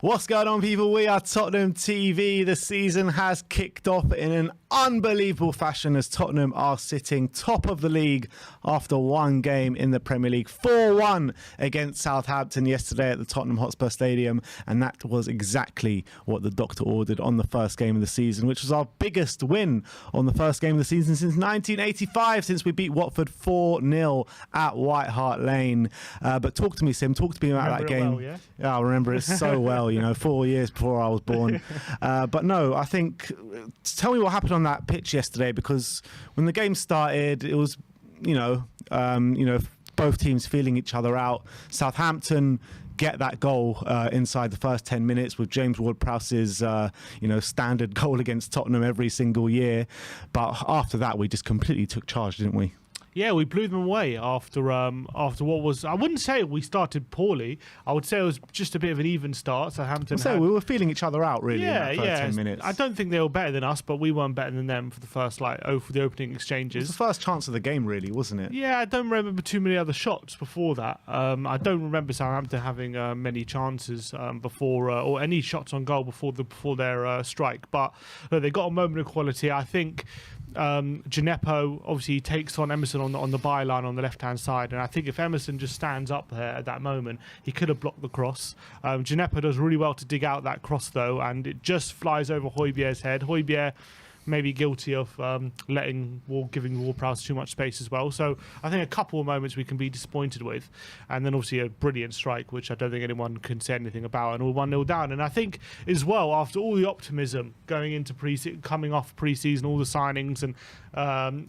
What's going on, people? We are Tottenham TV. The season has kicked off in an unbelievable fashion as Tottenham are sitting top of the league after one game in the Premier League. 4-1 against Southampton yesterday at the Tottenham Hotspur Stadium, and that was exactly what the doctor ordered on the first game of the season, which was our biggest win on the first game of the season since 1985, since we beat Watford 4-0 at White Hart Lane. But talk to me, Sim. Talk to me about that game. Well, yeah, I remember it so well. 4 years before I was born. But no, I think, tell me what happened on that pitch yesterday, because when the game started, it was, both teams feeling each other out. Southampton get that goal inside the first 10 minutes with James Ward-Prowse's, standard goal against Tottenham every single year. But after that, we just completely took charge, didn't we? Yeah, we blew them away after what was, I wouldn't say we started poorly. I would say it was just a bit of an even start. Southampton. So we were feeling each other out really in that first 10 minutes. I don't think they were better than us, but we weren't better than them for the first for the opening exchanges. It was the first chance of the game, really, wasn't it? Yeah, I don't remember too many other shots before that. I don't remember Southampton having many chances before or any shots on goal before their strike. But they got a moment of quality. I think Gineppo obviously takes on Emerson on the byline on the left hand side, and I think if Emerson just stands up there at that moment, he could have blocked the cross. Gineppo does really well to dig out that cross though, and it just flies over Højbjerg's head. Højbjerg may be guilty of giving Ward-Prowse too much space as well. So I think a couple of moments we can be disappointed with, and then obviously a brilliant strike, which I don't think anyone can say anything about, and all 1-0 down. And I think as well, after all the optimism going into coming off pre-season, all the signings and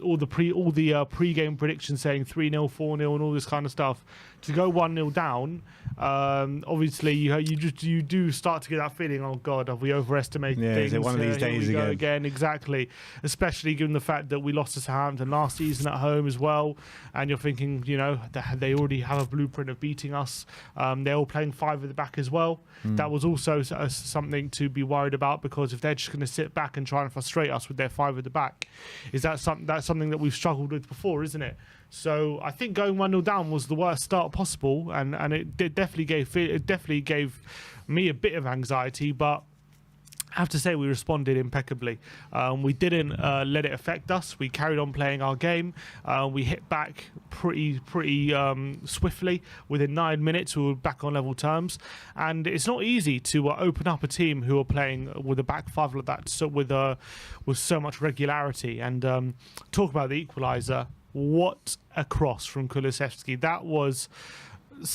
all the pre-game predictions saying 3-0, 4-0, and all this kind of stuff, to go 1-0 down, obviously you do start to get that feeling. Oh God, have we overestimated things? Is it one of these days again? Exactly. Especially given the fact that we lost to Southampton last season at home as well, and you're thinking, they already have a blueprint of beating us. They're all playing five at the back as well. That was also something to be worried about, because if they're just going to sit back and try and frustrate us with their five at the back, that's something that we've struggled with before, isn't it? So I think going 1-0 down was the worst start possible, and it definitely gave me a bit of anxiety, but I have to say we responded impeccably. We didn't let it affect us. We carried on playing our game. We hit back pretty swiftly. Within 9 minutes, we were back on level terms. And it's not easy to open up a team who are playing with a back five like that, so with so much regularity. And talk about the equaliser. What a cross from Kulusevski. That was...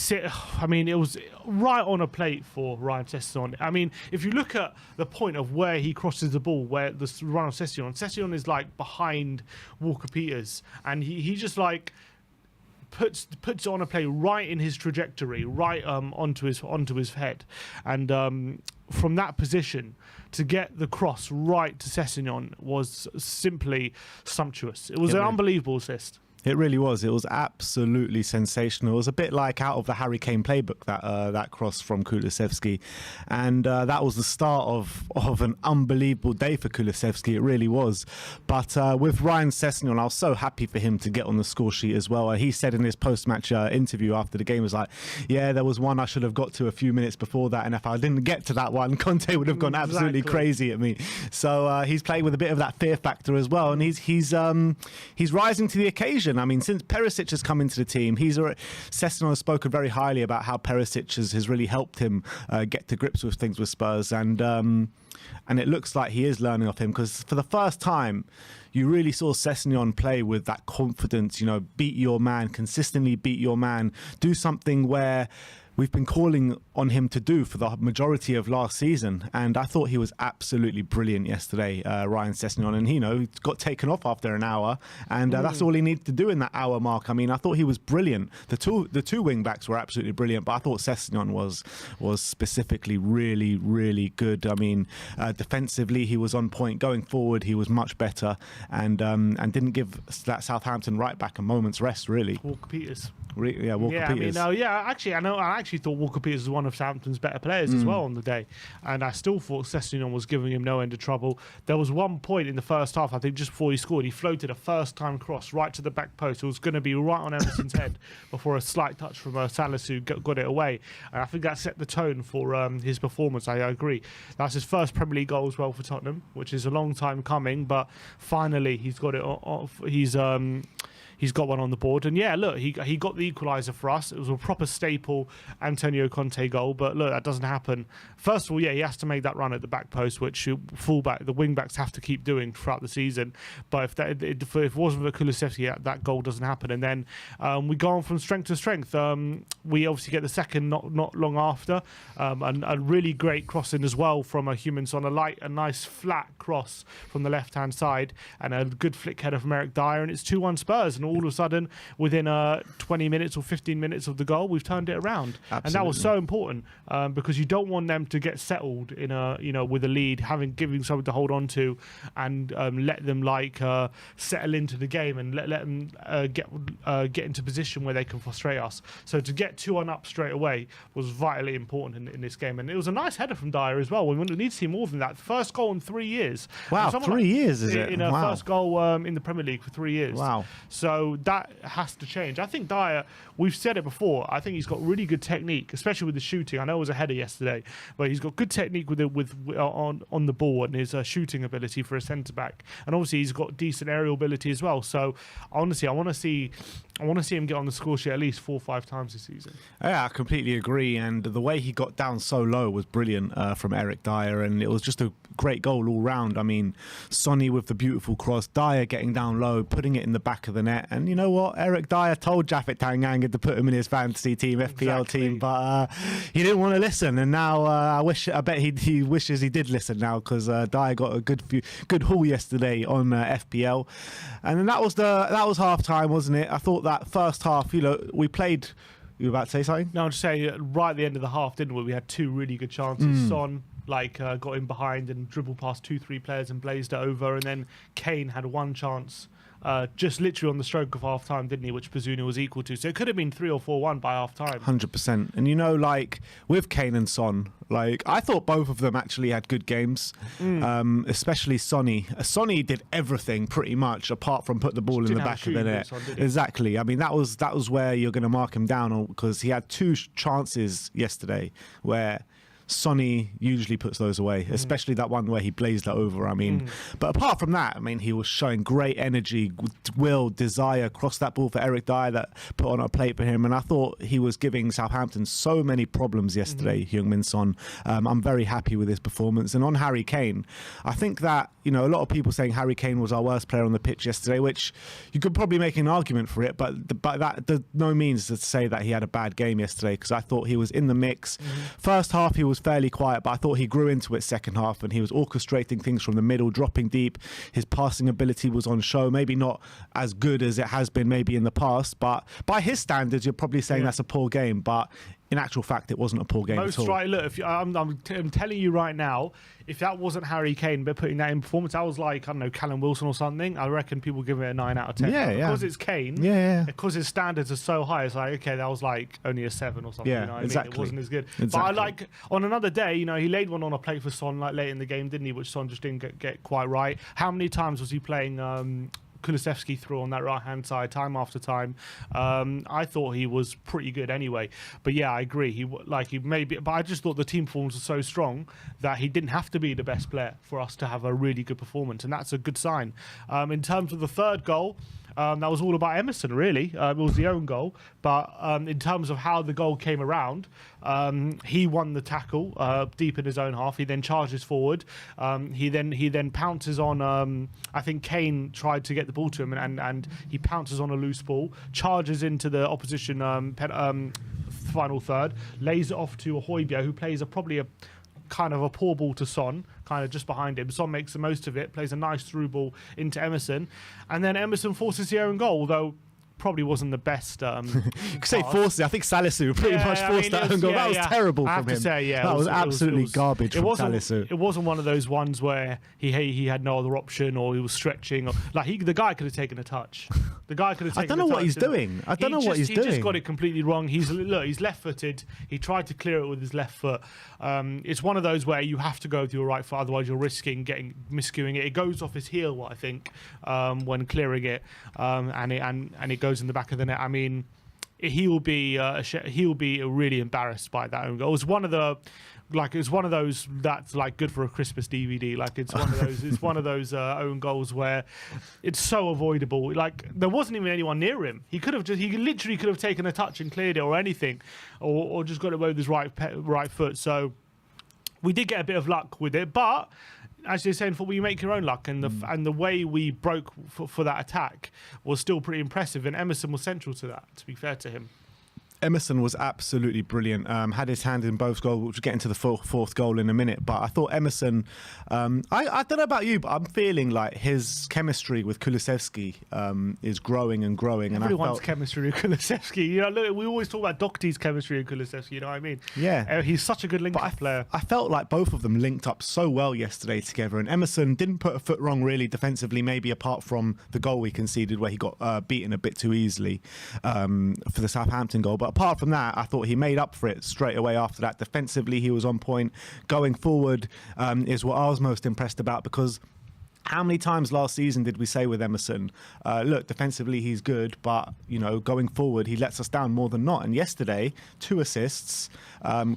it was right on a plate for Ryan Sessegnon. If you look at the point of where he crosses the ball, where the run of Sessegnon is like behind Walker-Peters, and he just like puts it on a plate right in his trajectory, right onto his head, and from that position to get the cross right to Sessegnon was simply sumptuous. It was an unbelievable assist. It really was. It was absolutely sensational. It was a bit like out of the Harry Kane playbook, that cross from Kulusevski. And that was the start of an unbelievable day for Kulusevski. It really was. But with Ryan Sessegnon, I was so happy for him to get on the score sheet as well. He said in his post-match interview after the game, was like, yeah, there was one I should have got to a few minutes before that, and if I didn't get to that one, Conte would have gone absolutely crazy at me. So he's playing with a bit of that fear factor as well, and he's rising to the occasion. Since Perisic has come into the team, Sessegnon has spoken very highly about how Perisic has really helped him get to grips with things with Spurs, and it looks like he is learning off him, because for the first time you really saw Sessegnon play with that confidence, beat your man, consistently beat your man, do something where we've been calling on him to do for the majority of last season. And I thought he was absolutely brilliant yesterday, Ryan Sessegnon. And, he got taken off after an hour. And that's all he needed to do in that hour mark. I thought he was brilliant. The two wing backs were absolutely brilliant. But I thought Sessegnon was specifically really, really good. Defensively, he was on point. Going forward, he was much better. And didn't give that Southampton right back a moment's rest, really. Walker Peters. I actually thought Walker Peters was one of Southampton's better players as well on the day, and I still thought Sessegnon was giving him no end of trouble. There was one point in the first half, I think, just before he scored, he floated a first-time cross right to the back post. It was going to be right on Emerson's head before a slight touch from Salisu got it away, and I think that set the tone for his performance. I agree. That's his first Premier League goal as well for Tottenham, which is a long time coming, but finally he's got it off. He's got one on the board. And yeah, look, he got the equaliser for us. It was a proper staple Antonio Conte goal, but look, that doesn't happen. First of all, yeah, he has to make that run at the back post, which the wing backs have to keep doing throughout the season. But if it wasn't for Kulusevski, that goal doesn't happen. And then we go on from strength to strength. We obviously get the second not long after, and a really great crossing as well from a Human-Son, a nice flat cross from the left-hand side, and a good flick header from Eric Dyer, and it's 2-1 Spurs. And all of a sudden, within 20 minutes or 15 minutes of the goal, we've turned it around. Absolutely. And that was so important because you don't want them to get settled in with a lead, giving something to hold on to, and let them settle into the game and let them get into position where they can frustrate us. So to get 2-1 up straight away was vitally important in this game, and it was a nice header from Dyer as well. We need to see more than that. First goal in 3 years. Wow, 3 years is it? In a first goal in the Premier League for 3 years. Wow. So that has to change. I think Dyer, we've said it before, I think he's got really good technique, especially with the shooting. I know it was a header yesterday, but he's got good technique on the ball and his shooting ability for a centre back. And obviously he's got decent aerial ability as well. So honestly, I want to see him get on the score sheet at least 4 or 5 times this season. Yeah, I completely agree. And the way he got down so low was brilliant from Eric Dyer, and it was just a great goal all round. I mean, Sonny with the beautiful cross, Dyer getting down low, putting it in the back of the net. And you know what? Eric Dyer told Japhet Tanganga to put him in his fantasy team, FPL team, but he didn't want to listen. And now I bet he wishes he did listen now, because Dyer got a good haul yesterday on FPL. And then that was half time, wasn't it? I thought that first half, we played. You were about to say something? No, I'm just saying, right at the end of the half, didn't we? We had 2 really good chances. Son got in behind and dribbled past 2-3 players and blazed it over, and then Kane had 1 chance just literally on the stroke of half time, didn't he, which Bazunu was equal to. So it could have been 3 or 4-1 by half time. 100%. And with Kane and Son, I thought both of them actually had good games, especially Sonny. Sonny did everything pretty much apart from put the ball in the back of the net. Exactly. I mean, that was where you're going to mark him down, because he had 2 chances yesterday where Sonny usually puts those away, especially that one where he blazed it over. I mean, but apart from that, I mean, he was showing great energy, will, desire, crossed that ball for Eric Dyer that put on a plate for him. And I thought he was giving Southampton so many problems yesterday, Heung-min Son. I'm very happy with his performance. And on Harry Kane, I think that, a lot of people saying Harry Kane was our worst player on the pitch yesterday, which you could probably make an argument for it, but that does no means to say that he had a bad game yesterday, because I thought he was in the mix. First half, he was fairly quiet, but I thought he grew into it second half, and he was orchestrating things from the middle, dropping deep. His passing ability was on show, maybe not as good as it has been maybe in the past, but by his standards, you're probably saying that's a poor game, but in actual fact, it wasn't a poor game at all. Right, look, I'm telling you right now, if that wasn't Harry Kane but putting that in performance, I was like, I don't know, Callum Wilson or something, I reckon people give it a 9 out of 10. Yeah, because it's Kane, because his standards are so high, it's like, okay, that was like only a 7 or something. Yeah, exactly. It wasn't as good. Exactly. But on another day, he laid one on a plate for Son late in the game, didn't he? Which Son just didn't get quite right. How many times was he playing Kulusevski through on that right-hand side time after time? I thought he was pretty good anyway. But yeah, I agree. But I just thought the team performance was so strong that he didn't have to be the best player for us to have a really good performance, and that's a good sign. In terms of the third goal, that was all about Emerson, really. It was the own goal. But in terms of how the goal came around, he won the tackle deep in his own half. He then charges forward. He then pounces on, I think Kane tried to get the ball to him, and he pounces on a loose ball, charges into the opposition final third, lays it off to Højbjerg, who plays probably a kind of a poor ball to Son, kind of just behind him. Son makes the most of it, plays a nice through ball into Emerson, and then Emerson forces the own goal, although probably wasn't the best. You could say forced it. I think Salisu pretty much forced that own goal. That was terrible from him. I have to say, that was absolutely garbage from Salisu. It wasn't one of those ones where he had no other option or he was stretching. Or, like the guy could have taken a touch. The guy could have taken. I don't know what he's doing. I don't know what he's doing. He just got it completely wrong. He's left-footed. He tried to clear it with his left foot. It's one of those where you have to go with your right foot, otherwise you're risking miscuing it. It goes off his heel, I think, when clearing it, and it goes in the back of the net. I mean, he'll be really embarrassed by that own goal. It was one of those that's like good for a Christmas DVD. Like it's one of those own goals where it's so avoidable. Like there wasn't even anyone near him. He literally could have taken a touch and cleared it or anything, or just got away with his right foot. So we did get a bit of luck with it, but as you're saying, you make your own luck, and the way we broke for that attack was still pretty impressive, and Emerson was central to that, to be fair to him. Emerson was absolutely brilliant. Had his hand in both goals, which we'll get into the fourth goal in a minute. But I thought Emerson, I don't know about you, but I'm feeling like his chemistry with Kulusevski is growing and growing. Everyone's chemistry with Kulusevski. You know, look, we always talk about Doherty's chemistry with Kulusevski. You know what I mean? Yeah. He's such a good link-up player. I felt like both of them linked up so well yesterday together. And Emerson didn't put a foot wrong really defensively, maybe apart from the goal we conceded where he got beaten a bit too easily for the Southampton goal. But apart from that, I thought he made up for it straight away after that. Defensively, he was on point. Going forward is what I was most impressed about, because how many times last season did we say with Emerson, look, defensively he's good, but going forward he lets us down more than not. And yesterday, 2 assists,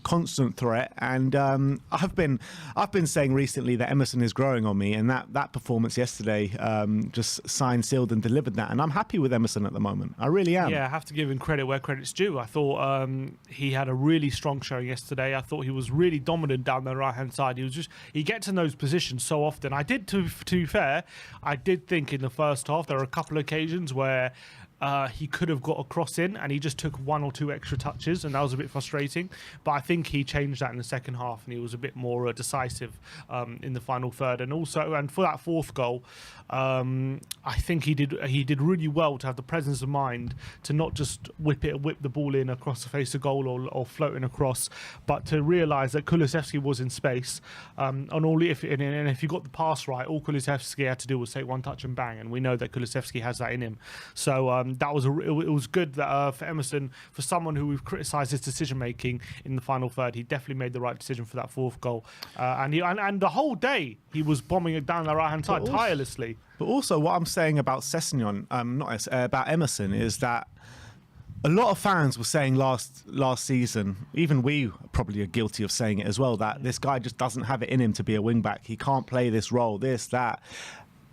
constant threat, and I've been saying recently that Emerson is growing on me, and that performance yesterday just signed, sealed, and delivered that. And I'm happy with Emerson at the moment. I really am. Yeah, I have to give him credit where credit's due. I thought he had a really strong showing yesterday. I thought he was really dominant down the right hand side. He gets in those positions so often. I did to be fair, I did think in the first half there were a couple of occasions where he could have got a cross in and he just took 1 or 2 extra touches, and that was a bit frustrating. But I think he changed that in the second half, and he was a bit more decisive in the final third. And for that fourth goal, I think he did really well to have the presence of mind to not just whip the ball in across the face of goal or floating across, but to realise that Kulusevski was in space. And if you got the pass right, all Kulusevski had to do was take 1 touch and bang. And we know that Kulusevski has that in him. So it was good that for Emerson, for someone who we've criticised his decision making in the final third, he definitely made the right decision for that fourth goal. And the whole day he was bombing it down the right hand side tirelessly. But also, what I'm saying about about Emerson is that a lot of fans were saying last season, even we probably are guilty of saying it as well, that this guy just doesn't have it in him to be a wing back. He can't play this role, this, that.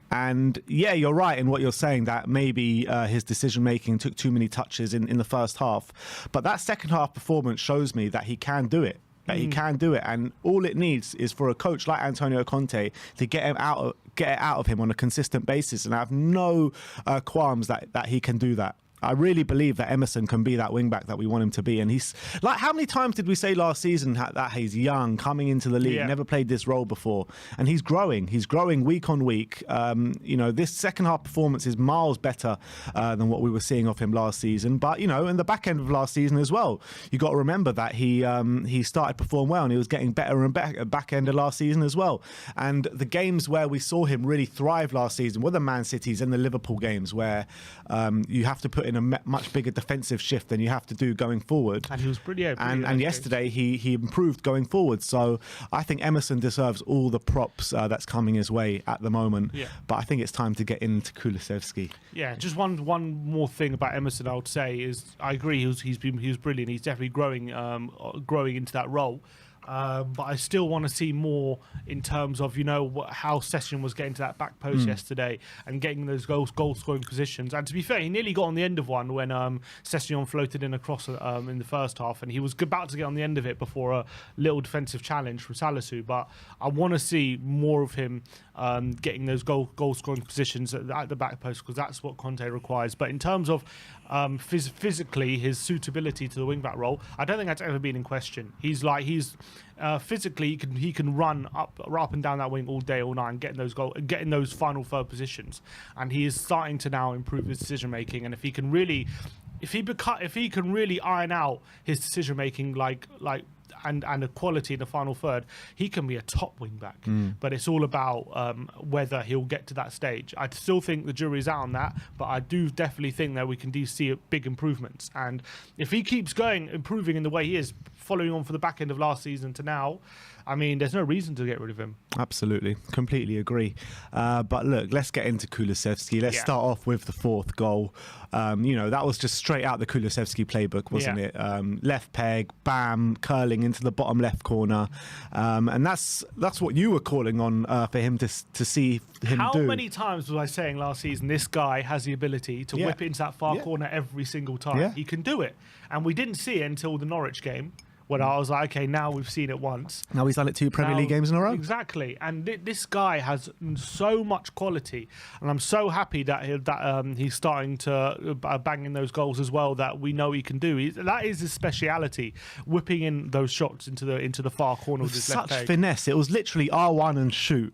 And yeah, you're right in what you're saying, that maybe his decision-making took too many touches in the first half. But that second half performance shows me that he can do it. He can do it. And all it needs is for a coach like Antonio Conte to get it out of him on a consistent basis. And I have no qualms that he can do that. I really believe that Emerson can be that wing back that we want him to be. And he's like, how many times did we say last season that he's young, coming into the league, never played this role before, and he's growing week on week. This second half performance is miles better than what we were seeing of him last season. But in the back end of last season as well, you got to remember that he started to perform well, and he was getting better and better at back end of last season as well. And the games where we saw him really thrive last season were the Man Cities and the Liverpool games, where you have to put in a much bigger defensive shift than you have to do going forward. And he was brilliant. And yesterday he improved going forward. So I think Emerson deserves all the props that's coming his way at the moment. Yeah. But I think it's time to get into Kulusevski. Yeah, just one more thing about Emerson I would say is I agree he was brilliant. He's definitely growing into that role. But I still want to see more in terms of how Session was getting to that back post yesterday and getting those goal scoring positions. And to be fair, he nearly got on the end of one when Session floated in across in the first half, and he was about to get on the end of it before a little defensive challenge from Salisu. But I want to see more of him getting those goal scoring positions at the back post, because that's what Conte requires. But in terms of physically his suitability to the wing back role, I don't think that's ever been in question. He's physically he can run up and down that wing all day, all night, and getting those final third positions. And he is starting to now improve his decision making. And if he can really iron out his decision making, and the quality in the final third, he can be a top wing back. But it's all about whether he'll get to that stage. I still think the jury's out on that, but I do definitely think that we can see big improvements. And if he keeps improving in the way he is, following on for the back end of last season to now, I mean, there's no reason to get rid of him. Absolutely. Completely agree. But look, let's get into Kulusevski. Let's start off with the fourth goal. That was just straight out the Kulusevski playbook, wasn't it? Left peg, bam, curling into the bottom left corner. And that's what you were calling on for him to see him do. How many times was I saying last season, this guy has the ability to whip it into that far corner every single time? Yeah. He can do it. And we didn't see it until the Norwich game, when I was like, okay, now we've seen it once. Now he's done it 2 Premier League games in a row. Exactly. And this guy has so much quality. And I'm so happy that he's starting to bang in those goals as well, that we know he can do. That is his speciality, whipping in those shots into the far corner with his left leg. Such finesse. It was literally R1 and shoot.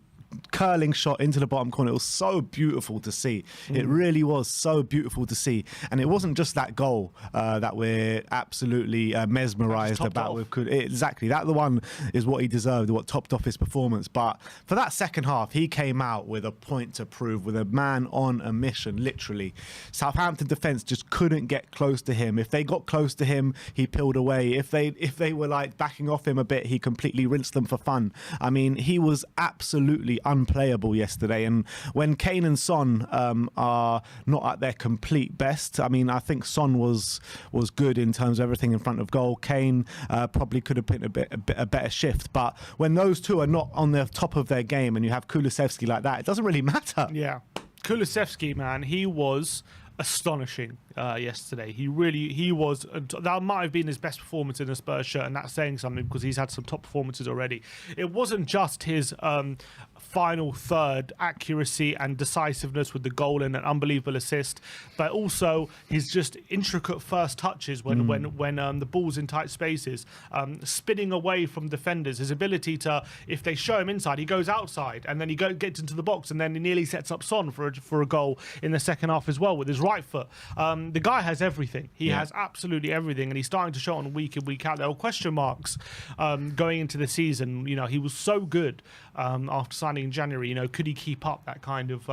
Curling shot into the bottom corner. It was so beautiful to see. It really was so beautiful to see. And it wasn't just that goal that we're absolutely mesmerised about. Exactly. That the one is what he deserved, what topped off his performance. But for that second half, he came out with a point to prove, with a man on a mission, literally. Southampton defence just couldn't get close to him. If they got close to him, he peeled away. If they were like backing off him a bit, he completely rinsed them for fun. I mean, he was absolutely unplayable yesterday. And when Kane and Son are not at their complete best, I mean, I think Son was good in terms of everything in front of goal. Kane probably could have put a better shift. But when those two are not on the top of their game and you have Kulusevski like that, it doesn't really matter. Yeah. Kulusevski, man, he was astonishing yesterday. He was. That might have been his best performance in a Spurs shirt, and that's saying something because he's had some top performances already. It wasn't just his final third accuracy and decisiveness with the goal and an unbelievable assist, but also his just intricate first touches when the ball's in tight spaces, spinning away from defenders. His ability to, if they show him inside, he goes outside, and then he gets into the box, and then he nearly sets up Son for a goal in the second half as well with his right foot. The guy has everything. He has absolutely everything, and he's starting to show on week in, week out. There were question marks going into the season. You know, he was so good after signing in January. You know, could he keep up that kind of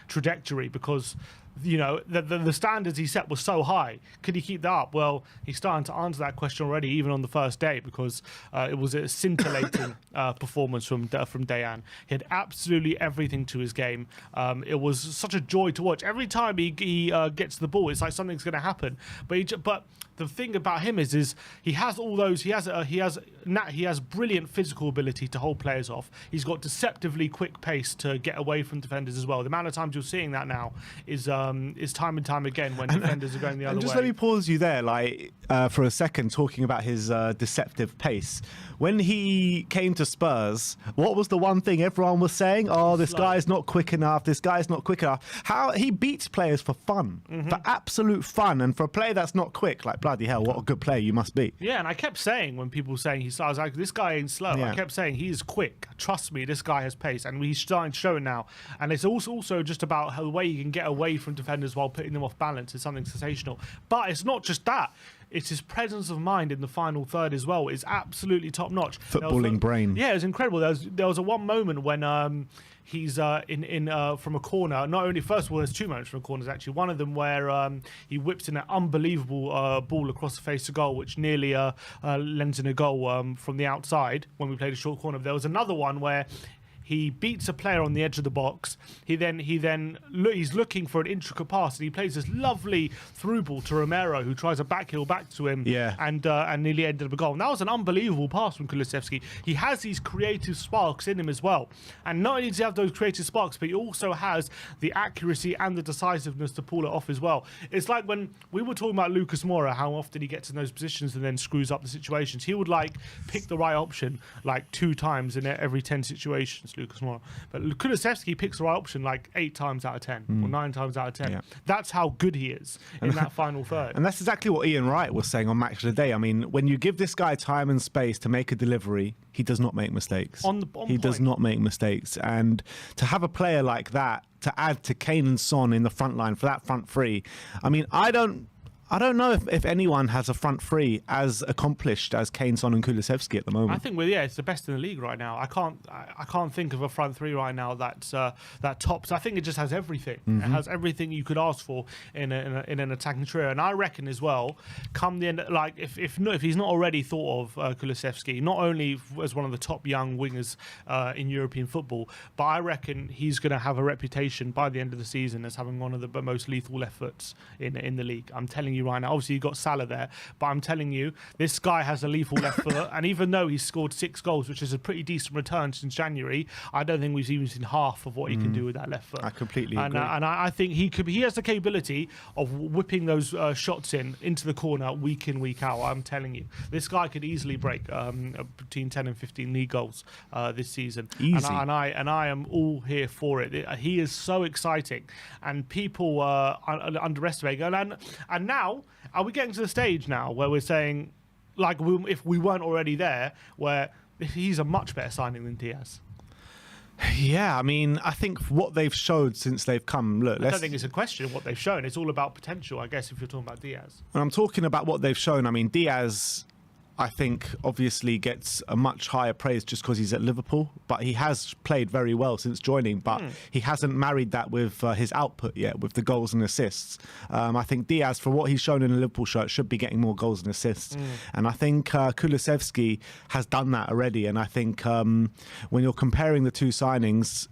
trajectory? Because you know, the standards he set was so high. Could he keep that up? Well, he's starting to answer that question already, even on the first day, because it was a scintillating performance from Dayan. He had absolutely everything to his game. It was such a joy to watch. Every time he gets the ball, it's like something's going to happen. But the thing about him is he has all those. He has brilliant physical ability to hold players off. He's got deceptively quick pace to get away from defenders as well. The amount of times you're seeing that now is time and time again when defenders are going the other way. Just let me pause you there, for a second, talking about his deceptive pace. When he came to Spurs, what was the one thing everyone was saying? Oh, this guy's not quick enough. This guy's not quick enough. How he beats players for fun, for absolute fun, and for a player that's not quick, like bloody hell, what a good player you must be. Yeah, and I kept saying when people were saying I was like, this guy ain't slow. Yeah. I kept saying he's quick. Trust me, this guy has pace, and he's starting to show it now. And it's also just about how the way you can get away from defenders while putting them off balance is something sensational. But it's not just that. It's his presence of mind in the final third as well. It's absolutely top notch. Footballing brain. Yeah, it was incredible. There was a one moment when he's from a corner. Not only, first of all, there's two moments from corners actually. One of them where he whips in an unbelievable ball across the face of goal, which nearly lends in a goal from the outside when we played a short corner. There was another one where he beats a player on the edge of the box. He's looking for an intricate pass, and he plays this lovely through ball to Romero, who tries a backheel back to him, and nearly ended up a goal. And that was an unbelievable pass from Kulusevski. He has these creative sparks in him as well, and not only does he have those creative sparks, but he also has the accuracy and the decisiveness to pull it off as well. It's like when we were talking about Lucas Moura, how often he gets in those positions and then screws up the situations. He would pick the right option 2 times in every 10 situations. Lucas Moura. But Kulusevski picks the right option like 8 times out of 10 or 9 times out of 10. Yeah. That's how good he is in that final third. And that's exactly what Ian Wright was saying on Match of the Day. I mean, when you give this guy time and space to make a delivery, he does not make mistakes. He does not make mistakes. And to have a player like that, to add to Kane and Son in the front line for that front three, I mean, I don't know if anyone has a front three as accomplished as Kane, Son and Kulusevski at the moment. I think it's the best in the league right now. I can't think of a front three right now that tops. I think it just has everything. Mm-hmm. It has everything you could ask for in an attacking trio. And I reckon as well, come the end, like if he's not already thought of Kulusevski, not only as one of the top young wingers in European football, but I reckon he's going to have a reputation by the end of the season as having one of the most lethal left foots in the league. I'm telling you right now. Obviously, you got Salah there, but I'm telling you, this guy has a lethal left foot. And even though he's scored 6 goals, which is a pretty decent return since January, I don't think we've even seen half of what he can do with that left foot. I completely agree. And I think he has the capability of whipping those shots into the corner week in, week out. I'm telling you, this guy could easily break between 10 and 15 league goals this season. Easy. And I am all here for it. He is so exciting, and people underestimate him. And now, are we getting to the stage now where we're saying, like, if we weren't already there, where he's a much better signing than Diaz? Yeah, I mean, I think what they've showed since they've come. Look, I don't think it's a question of what they've shown. It's all about potential, I guess, if you're talking about Diaz. When I'm talking about what they've shown, I mean, Diaz, I think, obviously gets a much higher praise just because he's at Liverpool, but he has played very well since joining, but he hasn't married that with his output yet, with the goals and assists. I think Diaz, for what he's shown in a Liverpool shirt, should be getting more goals and assists. And I think Kulusevski has done that already. And I think when you're comparing the two signings,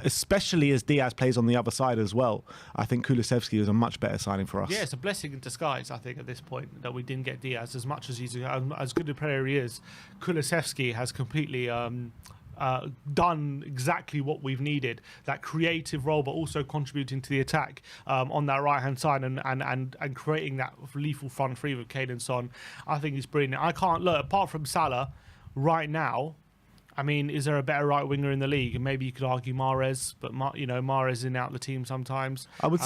especially as Diaz plays on the other side as well, I think Kulusevski is a much better signing for us. Yeah, it's a blessing in disguise, I think, at this point, that we didn't get Diaz. As much as he's as good a player he is, Kulusevski has completely done exactly what we've needed, that creative role, but also contributing to the attack on that right-hand side and creating that lethal front three with Kane and Son. I think he's brilliant. I can't look, apart from Salah, right now, I mean, is there a better right winger in the league? And maybe you could argue Mahrez, but Mahrez is in out the team sometimes. I would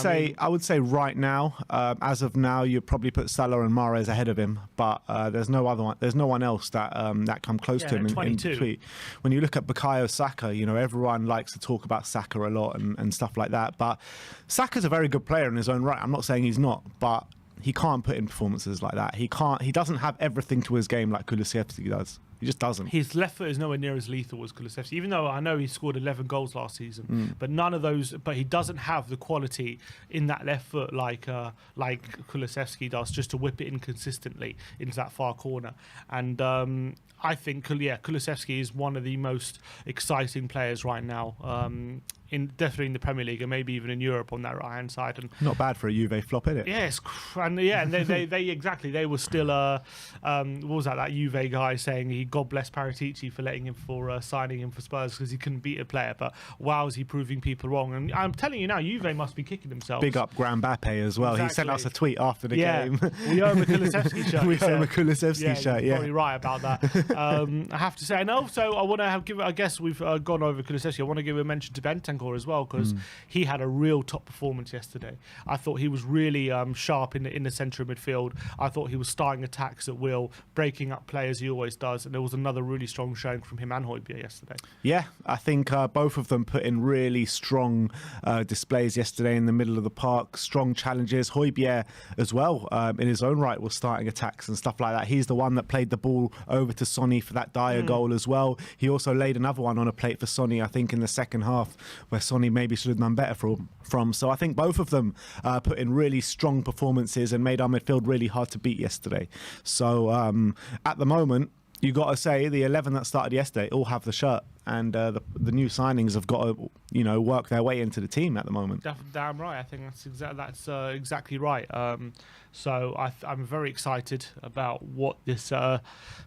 say right now, as of now, you'd probably put Salah and Mahrez ahead of him. But there's no other one. There's no one else that come close to him. In tweet. When you look at Bukayo Saka, everyone likes to talk about Saka a lot and stuff like that. But Saka's a very good player in his own right. I'm not saying he's not, but he can't put in performances like that. He doesn't have everything to his game like Kulusevski does. He just doesn't. His left foot is nowhere near as lethal as Kulusevski, even though I know he scored 11 goals last season. But none of those. But he doesn't have the quality in that left foot like Kulusevski does, just to whip it in consistently into that far corner. And I think, Kulusevski is one of the most exciting players right now. Definitely in the Premier League and maybe even in Europe on that right hand side. And not bad for a Juve flop, is it? Yes, and they were still what was that Juve guy saying God bless Paratici for letting him signing him for Spurs because he couldn't beat a player. But wow, is he proving people wrong? And I'm telling you now, Juve must be kicking themselves. Big up Gran Mbappe as well. Exactly. He sent us a tweet after the game. We owe him a Kulusevski shirt. We owe him a Kulusevski shirt. You're probably right about that. I have to say, and also I want to give. I guess we've gone over Kulusevski. I want to give a mention to Bentancur as well, because he had a real top performance yesterday. I thought he was really sharp in the centre of midfield. I thought he was starting attacks at will, breaking up players he always does, and there was another really strong showing from him and Højbjerg yesterday. Yeah, I think both of them put in really strong displays yesterday in the middle of the park, strong challenges. Højbjerg as well, in his own right, was starting attacks and stuff like that. He's the one that played the ball over to Sonny for that Dyer goal as well. He also laid another one on a plate for Sonny, I think, in the second half, where Sonny maybe should have done better from. So I think both of them put in really strong performances and made our midfield really hard to beat yesterday. So at the moment, you got to say the 11 that started yesterday all have the shirt, and the new signings have got to work their way into the team at the moment. Damn right. I think that's exactly right. So I'm very excited about what this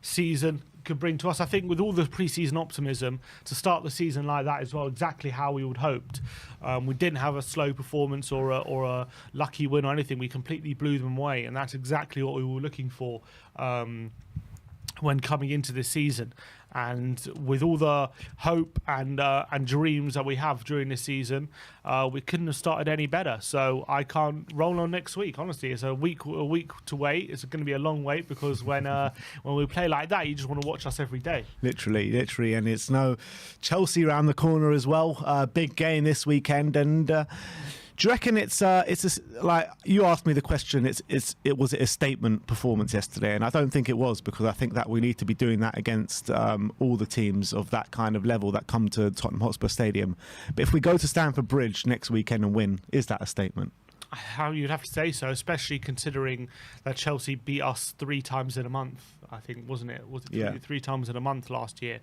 season could bring to us. I think with all the pre-season optimism to start the season like that as well, exactly how we would hoped. We didn't have a slow performance or a lucky win or anything. We completely blew them away, and that's exactly what we were looking for. when coming into this season. And with all the hope and dreams that we have during this season, we couldn't have started any better. So I can't roll on next week. Honestly, it's a week to wait. It's going to be a long wait because when we play like that, you just want to watch us every day. Literally, and it's no Chelsea around the corner as well. Big game this weekend, and. Do you reckon it's like you asked me the question? Was it a statement performance yesterday? And I don't think it was, because I think that we need to be doing that against all the teams of that kind of level that come to Tottenham Hotspur Stadium. But if we go to Stamford Bridge next weekend and win, is that a statement? How you'd have to say so, especially considering that Chelsea beat us 3 times in a month. I think, wasn't it? Was it three times in a month last year?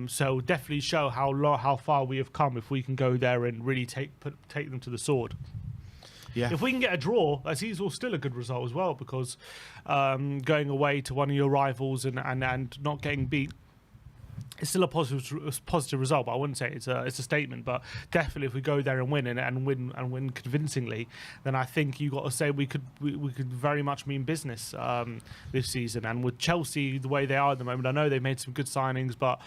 So definitely show how far we have come if we can go there and really take them to the sword. Yeah. If we can get a draw, that's still a good result as well, because going away to one of your rivals and not getting beat, it's still a positive result. But I wouldn't say it's a statement. But definitely, if we go there and win convincingly, then I think you got to say we could very much mean business this season. And with Chelsea the way they are at the moment, I know they've made some good signings, but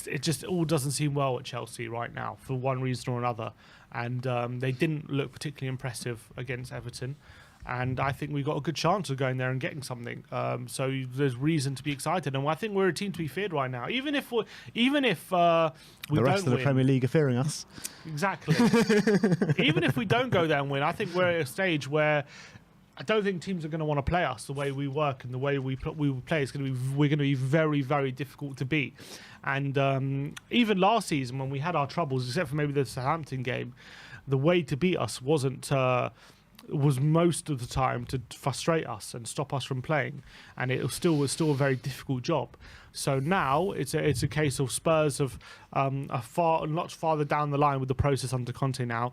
it just all doesn't seem well at Chelsea right now for one reason or another. And they didn't look particularly impressive against Everton. And I think we've got a good chance of going there and getting something. So there's reason to be excited, and I think we're a team to be feared right now. Even if we the rest of the Premier League are fearing us. Exactly. Even if we don't go there and win, I think we're at a stage where I don't think teams are going to want to play us the way we work and the way we play. We're going to be very, very difficult to beat. And even last season when we had our troubles, except for maybe the Southampton game, the way to beat us was most of the time to frustrate us and stop us from playing, and it was still a very difficult job. So now it's a case of Spurs of a lot farther down the line with the process under Conte now.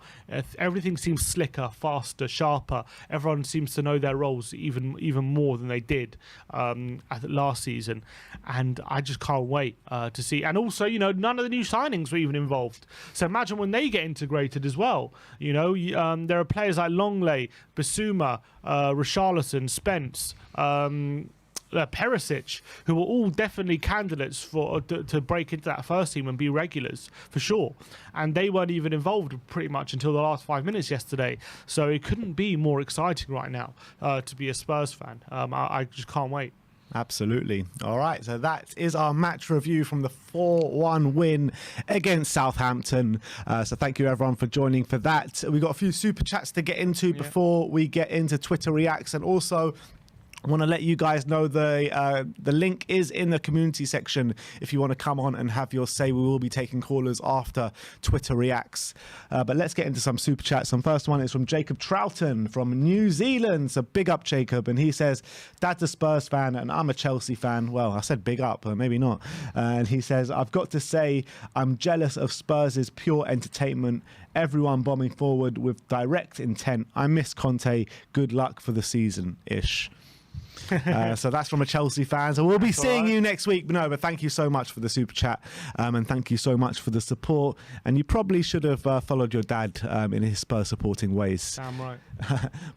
Everything seems slicker, faster, sharper. Everyone seems to know their roles even more than they did last season, and I just can't wait to see. And also, none of the new signings were even involved. So imagine when they get integrated as well. There are players like Longley, Bissouma, Richarlison, Spence, Perisic, who are all definitely candidates to break into that first team and be regulars for sure, and they weren't even involved pretty much until the last 5 minutes yesterday. So it couldn't be more exciting right now to be a Spurs fan. I just can't wait. Absolutely. All right, so that is our match review from the 4-1 win against Southampton. So thank you everyone for joining for that. We've got a few super chats to get into before we get into Twitter reacts, and also I want to let you guys know the link is in the community section if you want to come on and have your say. We will be taking callers after Twitter reacts. But let's get into some super chats. Some first one is from Jacob Troughton from New Zealand. So big up, Jacob. And he says, Dad's a Spurs fan and I'm a Chelsea fan. Well, I said big up, maybe not. And he says, I've got to say I'm jealous of Spurs' pure entertainment. Everyone bombing forward with direct intent. I miss Conte. Good luck for the season-ish. So that's from a Chelsea fan. So we'll be seeing you next week. But thank you so much for the super chat, and thank you so much for the support. And you probably should have followed your dad in his Spurs supporting ways. Damn right.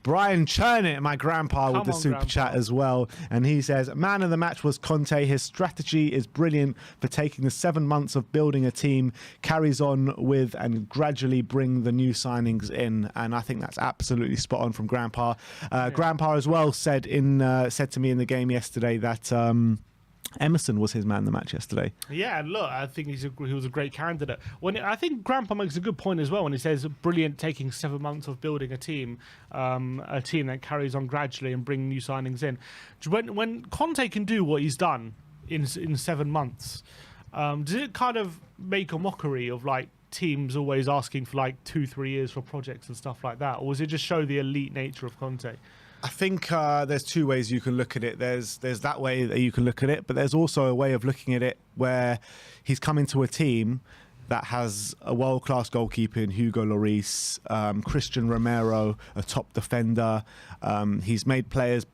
Brian Churnett, my grandpa, with the super chat as well. And he says, man of the match was Conte. His strategy is brilliant for taking the 7 months of building a team, carries on with and gradually bring the new signings in. And I think that's absolutely spot on from Grandpa. Grandpa as well said to me in the game yesterday that Emerson was his man of the match yesterday. Yeah, and look, I think he was a great candidate. I think Grandpa makes a good point as well when he says brilliant taking 7 months of building a team that carries on gradually and bring new signings in. When Conte can do what he's done in 7 months, does it kind of make a mockery of like teams always asking for like 2-3 years for projects and stuff like that, or does it just show the elite nature of Conte? I think there's two ways you can look at it. There's that way that you can look at it, but there's also a way of looking at it where he's come into a team that has a world-class goalkeeper in Hugo Lloris, Christian Romero, a top defender. He's made players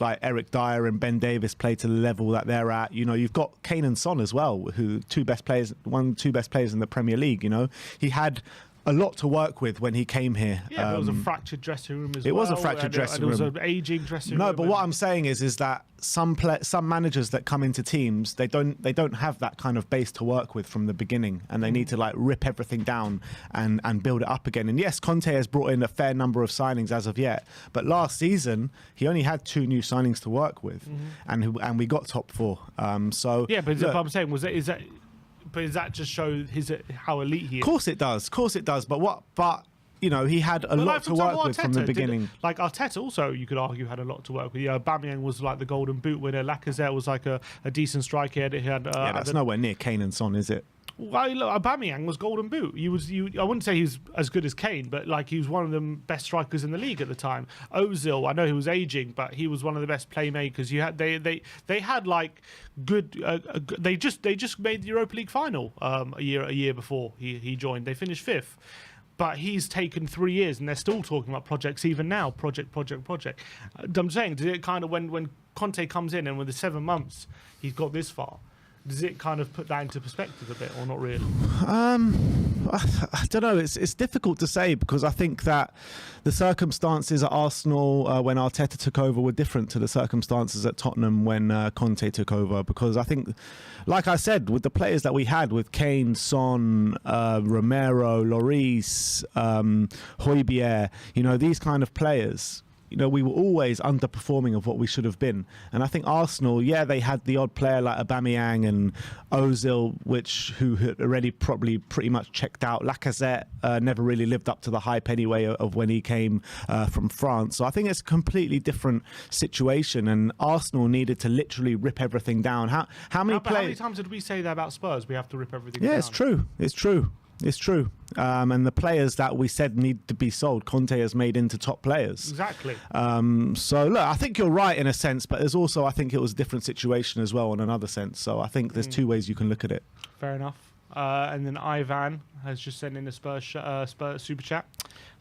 like Eric Dyer and Ben Davis play to the level that they're at. You've got Kane and Son as well, who two best players in the Premier League. He had a lot to work with when he came here. Yeah, there was a fractured dressing room as well. It was a fractured dressing room. It was an aging dressing room. No, but what I'm saying is that some managers that come into teams, they don't have that kind of base to work with from the beginning, and they need to like rip everything down and build it up again. And yes, Conte has brought in a fair number of signings as of yet, but last season he only had 2 new signings to work with, and we got top 4. So yeah, but what I'm saying does that just show how elite he is? Of course it does. But you know, he had a lot to work with from the beginning. Like Arteta also, you could argue, had a lot to work with. Yeah, Aubameyang was like the golden boot winner. Lacazette was like a decent striker. He had that's nowhere near Kane and Son, is it? Well, look, Aubameyang was golden boot. I wouldn't say he was as good as Kane, but like he was one of the best strikers in the league at the time. Ozil, I know he was aging, but he was one of the best playmakers. They had like good. They just made the Europa League final a year before he joined. They finished 5th. But he's taken 3 years, and they're still talking about projects even now. Project. I'm saying, does it kind of when Conte comes in and with the 7 months he's got this far? Does it kind of put that into perspective a bit, or not really? I don't know. It's difficult to say, because I think that the circumstances at Arsenal when Arteta took over were different to the circumstances at Tottenham when Conte took over. Because I think, like I said, with the players that we had, with Kane, Son, Romero, Lloris, Højbjerg, you know, these kind of players, you know, we were always underperforming of what we should have been. And I think Arsenal, yeah, they had the odd player like Aubameyang and Ozil, who had already probably pretty much checked out. Lacazette never really lived up to the hype anyway of when he came from France. So I think it's a completely different situation, and Arsenal needed to literally rip everything down. How many times did we say that about Spurs? We have to rip everything down. Yeah, it's true. And the players that we said need to be sold, Conte has made into top players. Exactly. So, look, I think you're right in a sense, but there's also, I think it was a different situation as well in another sense. So I think there's 2 ways you can look at it. Fair enough. And then Ivan has just sent in a Spurs super chat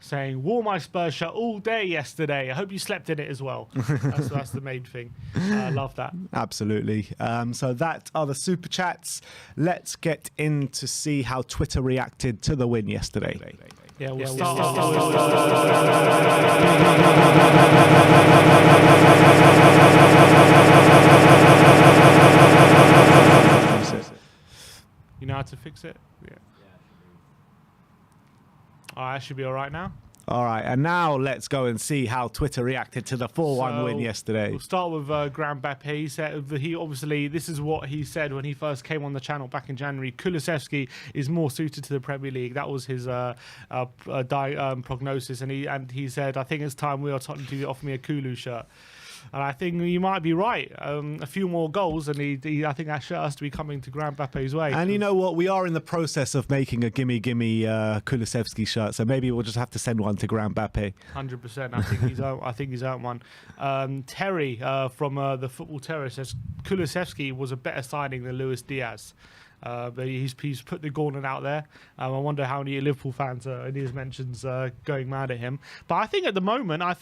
saying, wore my Spurs shirt all day yesterday. I hope you slept in it as well. That's the main thing. Love that. Absolutely. So that are the super chats. Let's get in to see how Twitter reacted to the win yesterday. Yeah, we'll start You know how to fix it? Yeah. Oh, I should be all right now. All right, and now let's go and see how Twitter reacted to the 4-1 win yesterday. We'll start with Graham Mbappe. He said this is what he said when he first came on the channel back in January. Kulusevski is more suited to the Premier League. That was his prognosis, and he said, I think it's time WeAreTottenham to offer me a Kulu shirt. And I think you might be right. A few more goals, and I think that shirt has to be coming to Graham Mbappe's way. And you know what? We are in the process of making a gimme Kulusevski shirt, so maybe we'll just have to send one to Graham Mbappe. 100%. I think he's out one. Terry from the Football Terror says Kulusevski was a better signing than Luis Diaz. But he's put the gauntlet out there. I wonder how many Liverpool fans in his mentions going mad at him. But I think at the moment, I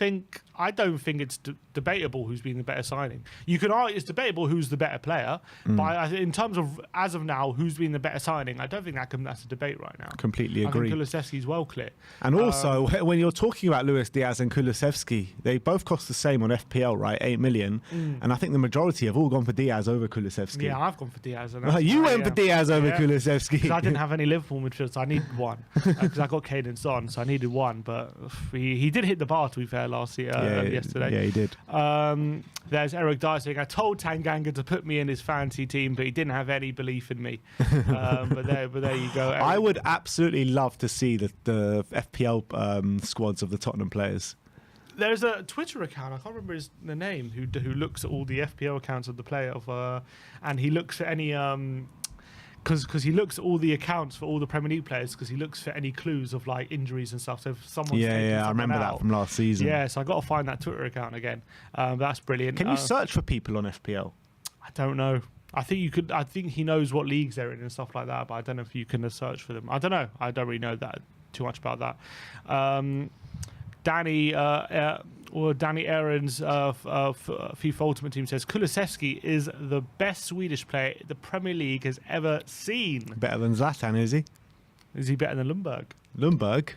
don't think it's debatable who's been the better signing. You can argue it's debatable who's the better player, but in terms of as of now, who's been the better signing, I don't think that's a debate right now. Completely agree. I think Kulusevski's well clear. And also, when you're talking about Luis Diaz and Kulusevski, they both cost the same on FPL, right? 8 million. And I think the majority have all gone for Diaz over Kulusevski. Yeah, I've gone for Diaz. You went for Diaz over Kulusevski. Because I didn't have any Liverpool midfielders, so I needed one. Because I got Kane and Son, so I needed one. But he did hit the bar, to be fair, yesterday. Yeah, he did. There's Eric Dyer saying, I told Tanganga to put me in his fantasy team, but he didn't have any belief in me. But there you go. Eric. I would absolutely love to see the FPL squads of the Tottenham players. There's a Twitter account, I can't remember the name, who looks at all the FPL accounts of the player, and he looks at any... Because he looks at all the accounts for all the Premier League players, because he looks for any clues of like injuries and stuff. So if someone's I remember that from last season. Yeah, so I got to find that Twitter account again. That's brilliant. Can you search for people on FPL? I don't know. I think you could. I think he knows what leagues they're in and stuff like that. But I don't know if you can search for them. I don't know. I don't really know that too much about that. Danny Aaron's FIFA Ultimate Team says Kulusevski is the best Swedish player the Premier League has ever seen. Better than Zlatan, is he? Is he better than Lundberg? Lundberg,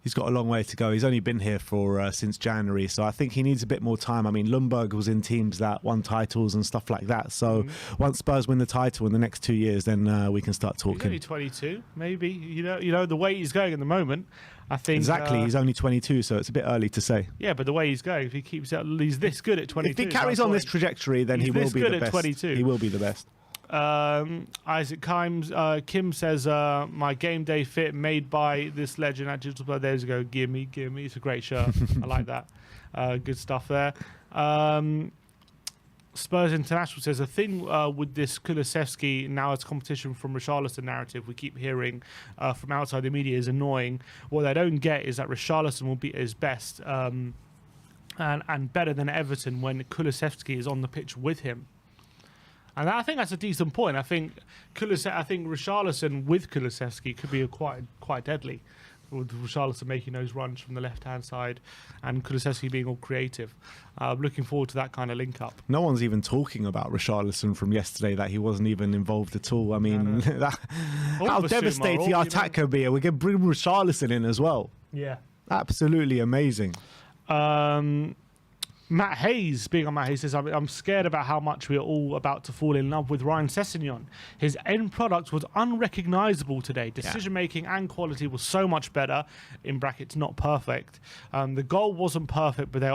he's got a long way to go. He's only been here for since January, so I think he needs a bit more time. I mean, Lundberg was in teams that won titles and stuff like that. So once Spurs win the title in the next 2 years, then we can start talking. He's only 22, maybe. You know the way he's going at the moment. I think exactly. He's only 22, so it's a bit early to say. Yeah, but the way he's going, if he keeps it, he's this good at 22. If he carries on this trajectory, then he will be the best. 22. He will be the best. Isaac Kim says, my game day fit made by this legend at Digital Play days ago. Give me. It's a great shirt. I like that. Good stuff there. Spurs International says, a thing with this Kulusevski now as competition from Richarlison narrative we keep hearing from outside the media is annoying. What they don't get is that Richarlison will be at his best and better than Everton when Kulusevski is on the pitch with him. And I think that's a decent point. I think Richarlison with Kulusevski could be quite deadly, with Richarlison making those runs from the left-hand side and Kulusevski being all creative. Looking forward to that kind of link-up. No one's even talking about Richarlison from yesterday, that he wasn't even involved at all. I mean, how devastating our attack can be. We can bring Richarlison in as well. Yeah. Absolutely amazing. Matt Hayes, being on Matt Hayes, says, I'm scared about how much we're all about to fall in love with Ryan Sessegnon. His end product was unrecognisable today. Decision-making and quality was so much better, in brackets, not perfect. The goal wasn't perfect, but they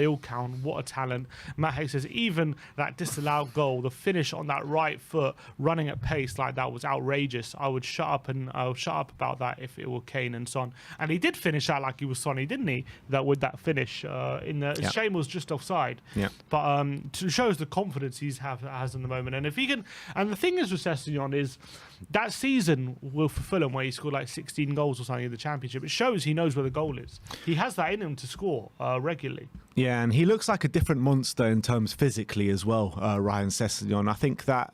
all count. What a talent. Matt Hayes says, even that disallowed goal, the finish on that right foot, running at pace like that was outrageous. I would shut up about that if it were Kane and Son. And he did finish that like he was Sonny, didn't he? With that finish. Shame was just offside, but shows the confidence has in the moment. And if he can, and the thing is with Sessegnon is that season for Fulham where he scored like 16 goals or something in the Championship, it shows he knows where the goal is. He has that in him to score regularly. Yeah, and he looks like a different monster in terms physically as well, Ryan Sessegnon. I think that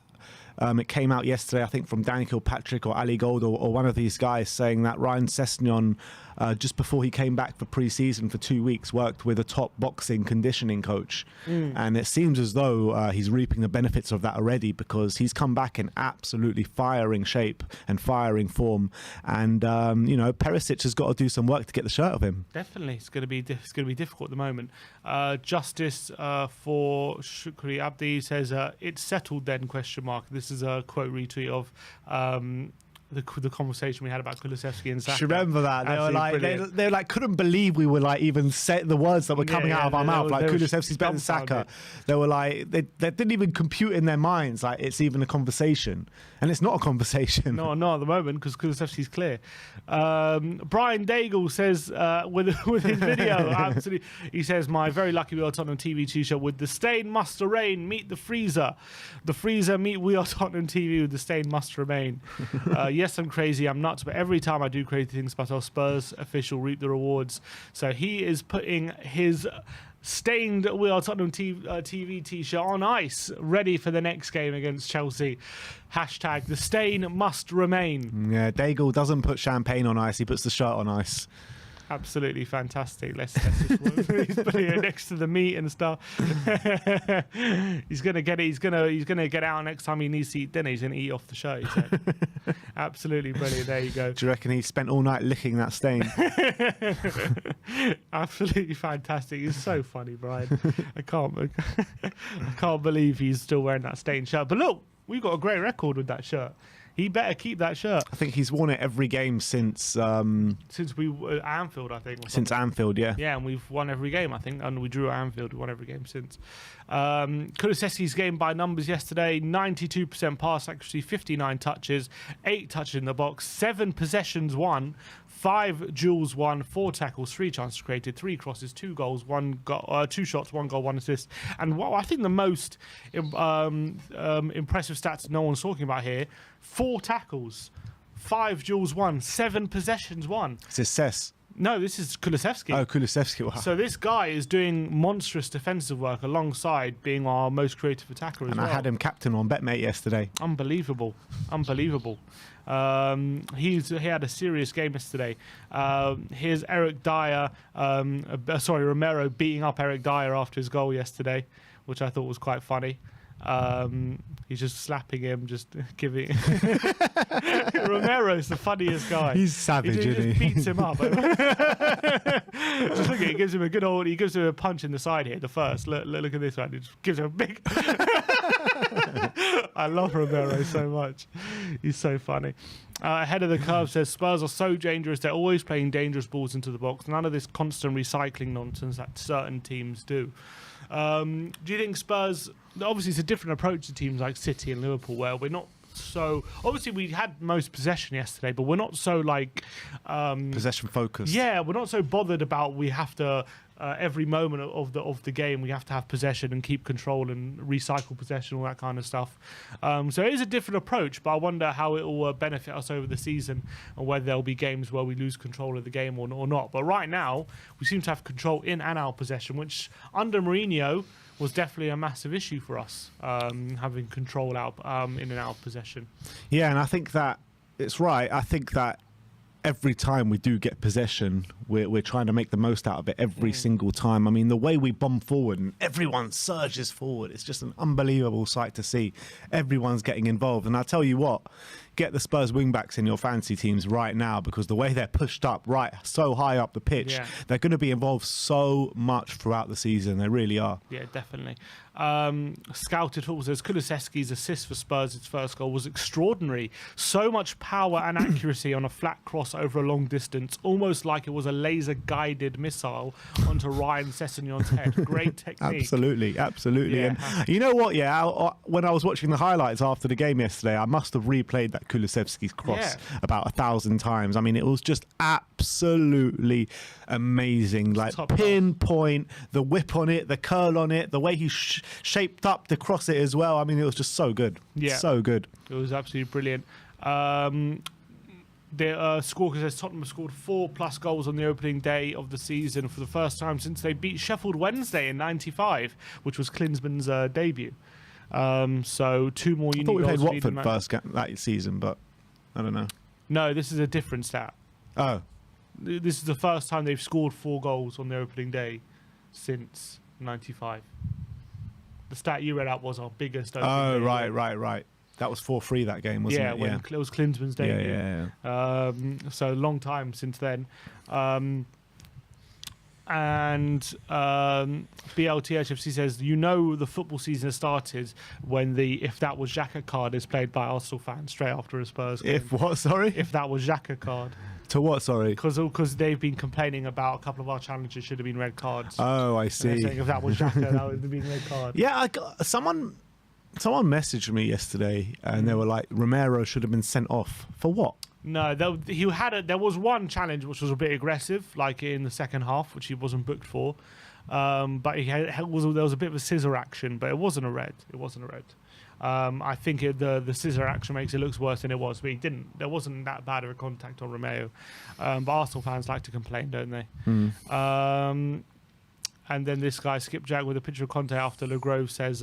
it came out yesterday, I think, from Danny Kilpatrick or Ali Gold or one of these guys saying that Ryan Sessegnon, just before he came back for pre-season for 2 weeks, worked with a top boxing conditioning coach. And it seems as though he's reaping the benefits of that already, because he's come back in absolutely firing shape and firing form. And, Perisic has got to do some work to get the shirt of him. Definitely. It's going to be difficult at the moment. Justice for Shukri Abdi says, it's settled then, ? This is a quote retweet of the conversation we had about Kulusevski and Saka. Remember that? They were like couldn't believe we were like even set the words that were coming out of our mouth. Like Kulusevski's better than Saka. They were like they didn't even compute in their minds like it's even a conversation, and it's not a conversation. No, not at the moment, because Kulusevski's clear. Brian Daigle says with his video, absolutely, he says, my very lucky We Are Tottenham TV t-shirt with the stain must remain. Meet the freezer meet We Are Tottenham TV with the stain must remain. Yes, I'm crazy, I'm nuts, but every time I do crazy things, but our Spurs official reap the rewards. So he is putting his stained We Are Tottenham TV t-shirt on ice, ready for the next game against Chelsea. Hashtag the stain must remain. Yeah, Daigle doesn't put champagne on ice, he puts the shirt on ice. Absolutely fantastic. Let's just he's putting it next to the meat and stuff. He's gonna get it. He's gonna get out next time he needs to eat dinner. He's gonna eat off the shirt. He said. Absolutely brilliant. There you go. Do you reckon he spent all night licking that stain? Absolutely fantastic. He's so funny, Brian. I can't believe he's still wearing that stained shirt. But look, we've got a great record with that shirt. He better keep that shirt. I think he's worn it every game since we were at Anfield, I think. Since Anfield, yeah. Yeah, and we've won every game, I think. And we drew at Anfield. We won every game since. Kulusevski's game by numbers yesterday: 92% pass accuracy, 59 touches, 8 touches in the box, 7 possessions won, 5 duels won, 4 tackles, 3 chances created, 3 crosses, 2 goals, 2 shots, 1 goal, 1 assist. And what I think the most impressive stats no one's talking about here: 4 tackles, 5 duels won, 7 possessions won. It's his Cess. No, this is Kulusevski. Oh, Kulusevski, wow. So this guy is doing monstrous defensive work alongside being our most creative attacker as well. And I had him captain on BetMate yesterday. Unbelievable. He had a serious game yesterday. Here's Eric Dyer, Romero beating up Eric Dyer after his goal yesterday, which I thought was quite funny. He's just slapping him, just giving. Romero's the funniest guy. He's savage, He isn't just he? beats him up. Just look at it, he gives him a good old. He gives him a punch in the side here. The first. Look at this one. He just gives him a big. I love Romero so much. He's so funny. Ahead of the curve says Spurs are so dangerous. They're always playing dangerous balls into the box. None of this constant recycling nonsense that certain teams do. Do you think Spurs? Obviously, it's a different approach to teams like City and Liverpool, where we're not so. Obviously, we had most possession yesterday, but we're not so like Possession focused. Yeah, we're not so bothered about we have to. Every moment of the game, we have to have possession and keep control and recycle possession, all that kind of stuff. So it is a different approach, but I wonder how it will benefit us over the season and whether there'll be games where we lose control of the game or not. But right now, we seem to have control in and out possession, which under Mourinho was definitely a massive issue for us, having control out in and out of possession. Yeah, and I think that it's right. I think that every time we do get possession, we're trying to make the most out of it every single time. I mean, the way we bomb forward and everyone surges forward, it's just an unbelievable sight to see. Everyone's getting involved. And I tell you what, get the Spurs wing-backs in your fantasy teams right now, because the way they're pushed up so high up the pitch, they're going to be involved so much throughout the season. They really are. Yeah, definitely. Scouted Football says Kulusevski's assist for Spurs, its first goal, was extraordinary. So much power and accuracy on a flat cross over a long distance, almost like it was a laser-guided missile onto Ryan Sessegnon's head. Great technique. Absolutely. Yeah. And you know what? Yeah, when I was watching the highlights after the game yesterday, I must have replayed that Kulusevski's cross about 1,000 times. I mean, it was just absolutely amazing. Like pinpoint, the whip on it, the curl on it, the way he shaped up to cross it as well. I mean, it was just so good. Yeah, so good. It was absolutely brilliant. The score says Tottenham scored 4+ goals on the opening day of the season for the first time since they beat Sheffield Wednesday in '95, which was Klinsmann's debut. So 2 more unique goals. I thought we played Watford first that season, but I don't know. No, this is a different stat. Oh. This is the first time they've scored 4 goals on their opening day since '95. The stat you read out was our biggest opening day. Right. That was 4-3 that game, wasn't it? When it was Klinsmann's debut. So a long time since then. And BLTHFC says, the football season has started when the If That Was Xhaka card is played by Arsenal fans straight after a Spurs game. If what, sorry? If That Was Xhaka card. To what, sorry? Because they've been complaining about a couple of our challenges should have been red cards. Oh, I see. Saying if that was Xhaka, that would have been red card. Yeah, someone messaged me yesterday and they were like, Romero should have been sent off. For what? No, there was one challenge which was a bit aggressive, like in the second half, which he wasn't booked for. But there was a bit of a scissor action, but it wasn't a red. I think the scissor action makes it look worse than it was, but there wasn't that bad of a contact on Romeo. But Arsenal fans like to complain, don't they? And then this guy, Skipjack, with a picture of Conte after Le Grove says,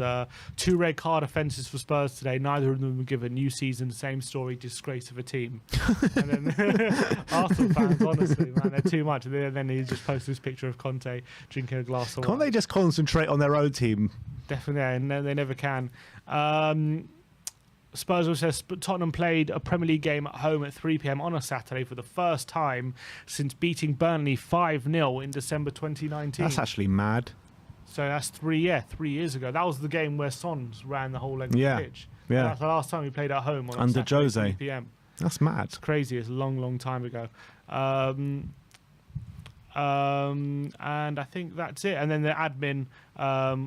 2 red card offences for Spurs today. Neither of them were given. New season, same story, disgrace of a team. And then Arsenal fans, honestly, man, they're too much. And then he just posted this picture of Conte drinking a glass of wine. Can't they just concentrate on their own team? Definitely, and they never can. Spurs also says Tottenham played a Premier League game at home at 3 p.m. on a Saturday for the first time since beating Burnley 5-0 in December 2019. That's actually mad. So that's 3 years ago. That was the game where Sons ran the whole length of the pitch. Yeah. And that's the last time we played at home on under a Saturday Jose. at 3 p.m. That's mad. It's crazy. It's a long time ago. And I think that's it. And then the admin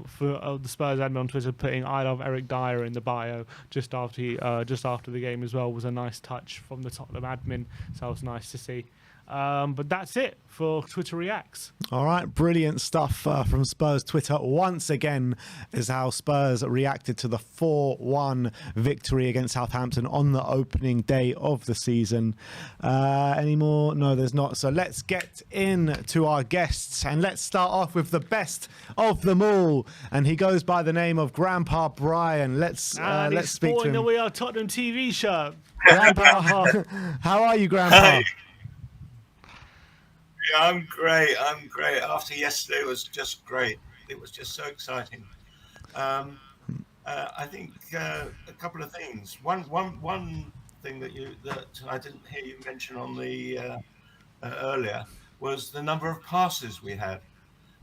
for the Spurs admin on Twitter putting "I love Eric Dyer" in the bio just after the game as well was a nice touch from the Tottenham admin. So that was nice to see. But that's it for Twitter Reacts. All right, brilliant stuff from Spurs Twitter. Once again, is how Spurs reacted to the 4-1 victory against Southampton on the opening day of the season. Any more? No, there's not. So let's get into our guests, and let's start off with the best of them all. And he goes by the name of Grandpa Brian. Let's speak to him. Sporting the We Are Tottenham TV shirt. Grandpa, how are you, Grandpa? Hi. Yeah, I'm great. After yesterday, it was just great. It was just so exciting. I think a couple of things. One thing that I didn't hear you mention on the earlier was the number of passes we had.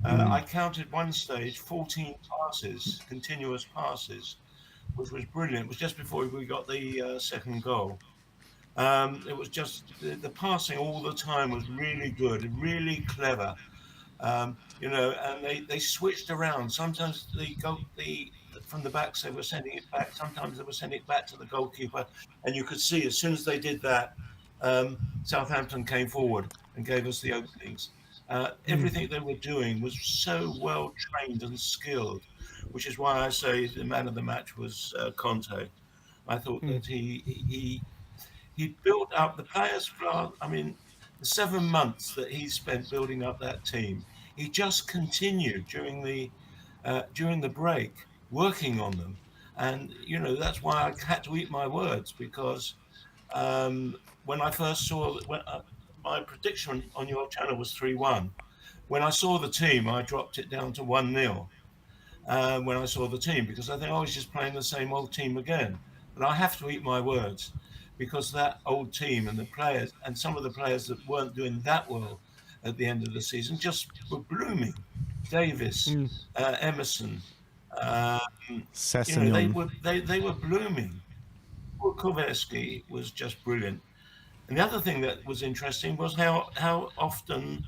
I counted one stage 14 passes, continuous passes, which was brilliant. It was just before we got the second goal. It was just the passing all the time was really good, really clever. And they switched around. Sometimes the from the backs they were sending it back. Sometimes they were sending it back to the goalkeeper, and you could see as soon as they did that, Southampton came forward and gave us the openings. Everything they were doing was so well trained and skilled, which is why I say the man of the match was Conte. I thought that he built up the players. I mean, the 7 months that he spent building up that team, he just continued during the break working on them, and that's why I had to eat my words because when I first saw my prediction on your channel was 3-1. When I saw the team, I dropped it down to 1-0 when I saw the team because I think I was just playing the same old team again. But I have to eat my words because that old team and the players and some of the players that weren't doing that well at the end of the season just were blooming. Davis, Emerson, um, they Sessegnon. were blooming. Kulusevski was just brilliant. And the other thing that was interesting was how often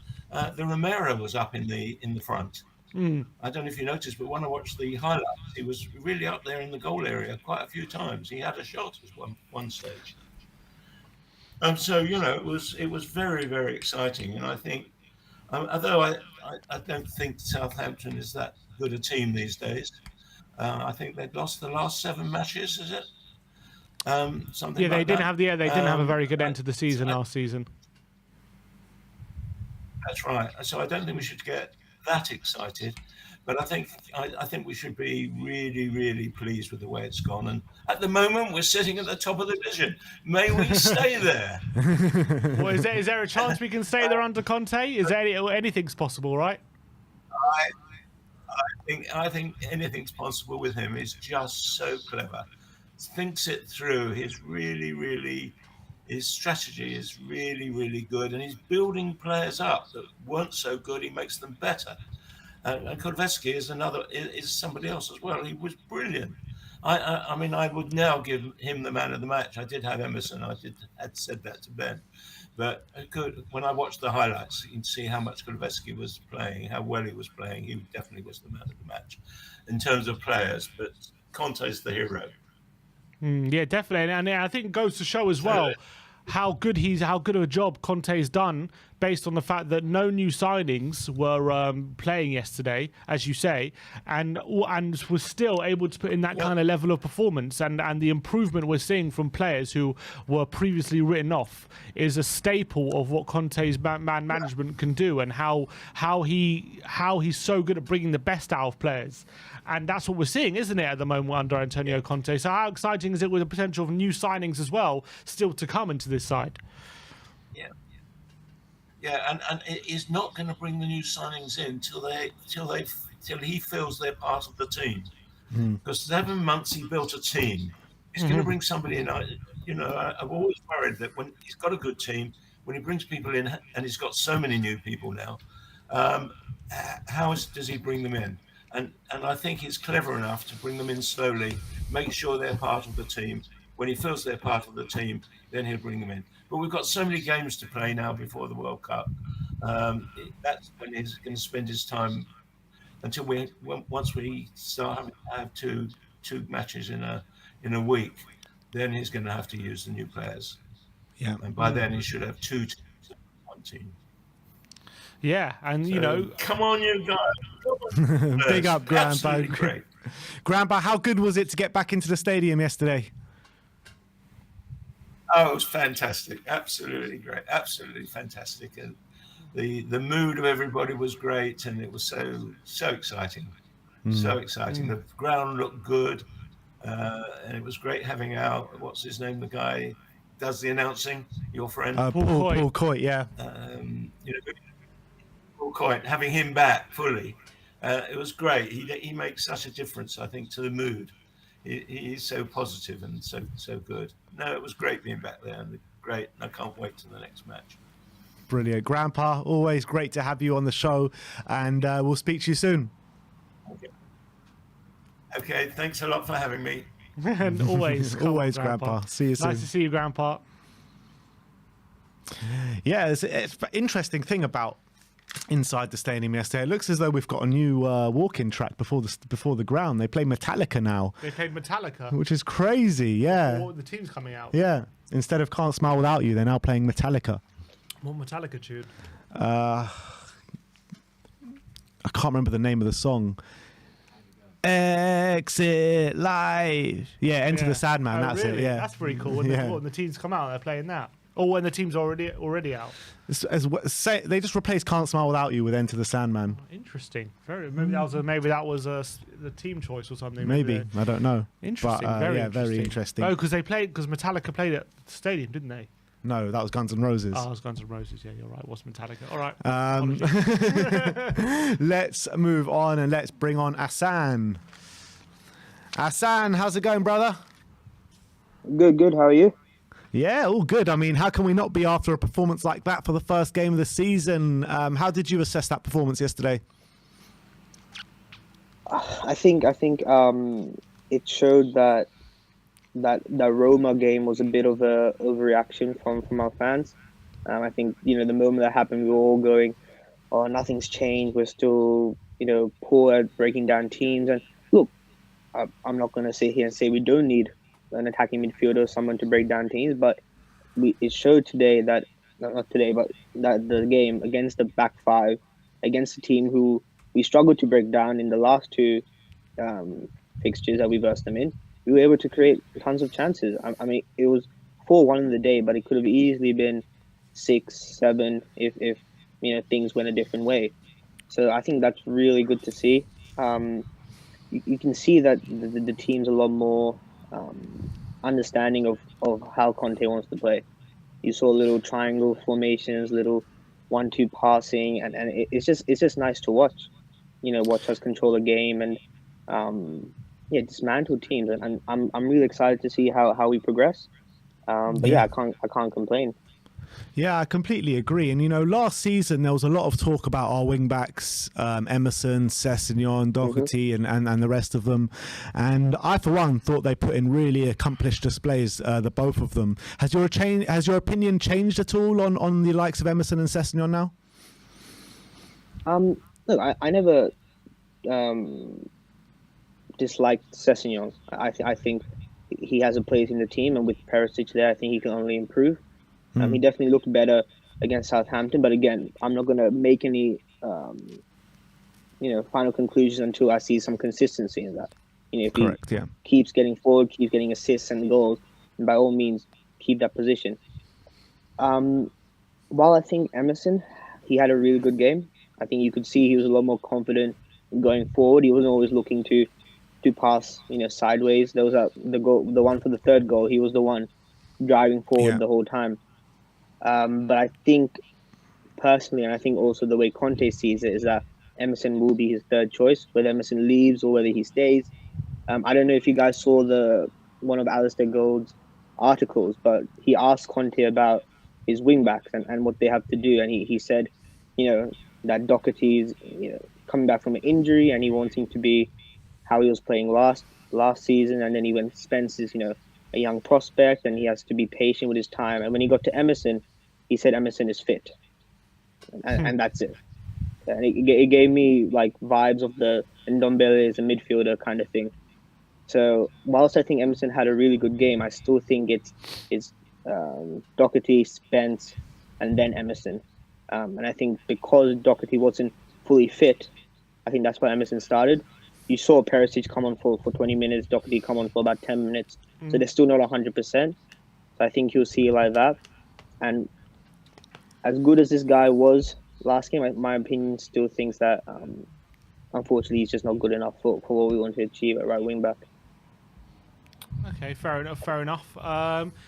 the Romero was up in the front. I don't know if you noticed, but when I watched the highlights, he was really up there in the goal area quite a few times. He had a shot at one stage. So it was very, very exciting. And I think, although I don't think Southampton is that good a team these days. I think they've lost the last 7 matches. Is it something Yeah, they like didn't that? have they didn't have a very good end to the season last season. That's right. So I don't think we should get that excited, but I think we should be really, really pleased with the way it's gone. And at the moment, we're sitting at the top of the division. May we stay there? Well, is there a chance we can stay there under Conte? Is there anything's possible, right? I think anything's possible with him. He's just so clever. Thinks it through. His strategy is really, really good, and he's building players up that weren't so good. He makes them better. And Kulusevski is somebody else as well. He was brilliant. I mean, I would now give him the man of the match. I did have Emerson. Had said that to Ben, but when I watched the highlights, you can see how much Kulusevski was playing, how well he was playing. He definitely was the man of the match in terms of players. But Conte's the hero. Yeah, definitely, and I think it goes to show as well how good of a job Conte's done, based on the fact that no new signings were playing yesterday, as you say, and was still able to put in that kind of level of performance, and the improvement we're seeing from players who were previously written off is a staple of what Conte's man management can do, and how he's so good at bringing the best out of players. And that's what we're seeing, isn't it, at the moment under Antonio Conte? So how exciting is it with the potential of new signings as well still to come into this side? Yeah, and he's not going to bring the new signings in till he feels they're part of the team. Because 7 months he built a team. He's going to bring somebody in. I've always worried that when he's got a good team, when he brings people in, and he's got so many new people now, does he bring them in? And I think he's clever enough to bring them in slowly, make sure they're part of the team. When he feels they're part of the team, then he'll bring them in. But we've got so many games to play now before the World Cup. That's when he's going to spend his time until once we start have two matches in a week. Then he's going to have to use the new players. Yeah, and by then he should have 2 teams, 1 team. Yeah, and come on, you guys. Big up, Grandpa. Great. Grandpa, how good was it to get back into the stadium yesterday? Oh, it was fantastic. Absolutely great. Absolutely fantastic. And the mood of everybody was great, and it was so exciting. So exciting. The ground looked good, and it was great having out. What's his name? The guy does the announcing. Your friend Paul Coit. Yeah. Paul Coit, having him back fully, it was great. He makes such a difference, I think, to the mood. he's so positive and so good. No, it was great being back there, and great. And I can't wait to the next match. Brilliant. Grandpa, always great to have you on the show, and we'll speak to you soon. Okay, thanks a lot for having me. And always, Always, Grandpa. See you soon. Nice to see you, Grandpa. Yeah, it's an interesting thing about inside the stadium yesterday. It looks as though we've got a new walk-in track before the ground. They play Metallica now. They played Metallica. Which is crazy, yeah. The team's coming out. Yeah. Instead of Can't Smile Without You, they're now playing Metallica. What Metallica tune? I can't remember the name of the song. Exit Life. Yeah, Enter the Sandman. That's really? it. Yeah, That's pretty cool. When, when the teams come out, they're playing that. Or when the team's already out. They just replaced Can't Smile Without You with Enter the Sandman. Interesting. Maybe that was the team choice or something. Maybe I don't know. Interesting. But, very yeah, interesting. very interesting. Oh, because Metallica played at the stadium, didn't they? No, that was Guns N' Roses. Oh, it was Guns N' Roses. Yeah, you're right. What's Metallica? All right. Let's move on and let's bring on Hassan. Hassan, how's it going, brother? Good. How are you? Yeah, all good. I mean, how can we not be after a performance like that for the first game of the season? How did you assess that performance yesterday? I think it showed that Roma game was a bit of a overreaction from our fans. I think the moment that happened, we were all going, "Oh, nothing's changed. We're still poor at breaking down teams." And look, I'm not going to sit here and say we don't need an attacking midfielder or someone to break down teams, but it showed today that not today, but that the game against the back five, against a team who we struggled to break down in the last two fixtures that we versed them in, we were able to create tons of chances. I mean, it was 4-1 in the day, but it could have easily been 6-7 if things went a different way. So I think that's really good to see. You can see that the team's a lot more understanding of how Conte wants to play. You saw little triangle formations, little 1-2 passing, and it's just nice to watch. Watch us control the game and dismantle teams. And I'm really excited to see how we progress. But I can't complain. Yeah, I completely agree. And, last season there was a lot of talk about our wing-backs, Emerson, Sessegnon, Doherty, and the rest of them. And I, for one, thought they put in really accomplished displays, the both of them. Has your opinion changed at all on the likes of Emerson and Sessegnon now? Look, I never disliked Sessegnon. I think he has a place in the team, and with Perisic there, I think he can only improve. He definitely looked better against Southampton, but again, I'm not going to make any, final conclusions until I see some consistency in that. If he keeps getting forward, keeps getting assists and goals, and by all means, keep that position. While I think Emerson, he had a really good game. I think you could see he was a lot more confident going forward. He wasn't always looking to pass, sideways. There was the one for the third goal. He was the one driving forward the whole time. But I think personally, and I think also the way Conte sees it, is that Emerson will be his third choice, whether Emerson leaves or whether he stays. I don't know if you guys saw one of Alistair Gould's articles, but he asked Conte about his wingbacks and what they have to do, and he said, that Doherty's coming back from an injury, and he wants him to be how he was playing last season, and then he went Spence is a young prospect, and he has to be patient with his time. And when he got to Emerson, he said Emerson is fit, and that's it. And it gave me like vibes of the Ndombele as a midfielder kind of thing. So whilst I think Emerson had a really good game, I still think it's Doherty, Spence, and then Emerson. And I think because Doherty wasn't fully fit, I think that's why Emerson started. You saw Perisic come on for 20 minutes, Doherty come on for about 10 minutes. So they're still not 100%. So I think you'll see it like that. And as good as this guy was last game, my opinion still thinks that, unfortunately, he's just not good enough for what we want to achieve at right wing back. Okay, fair enough. Fair enough.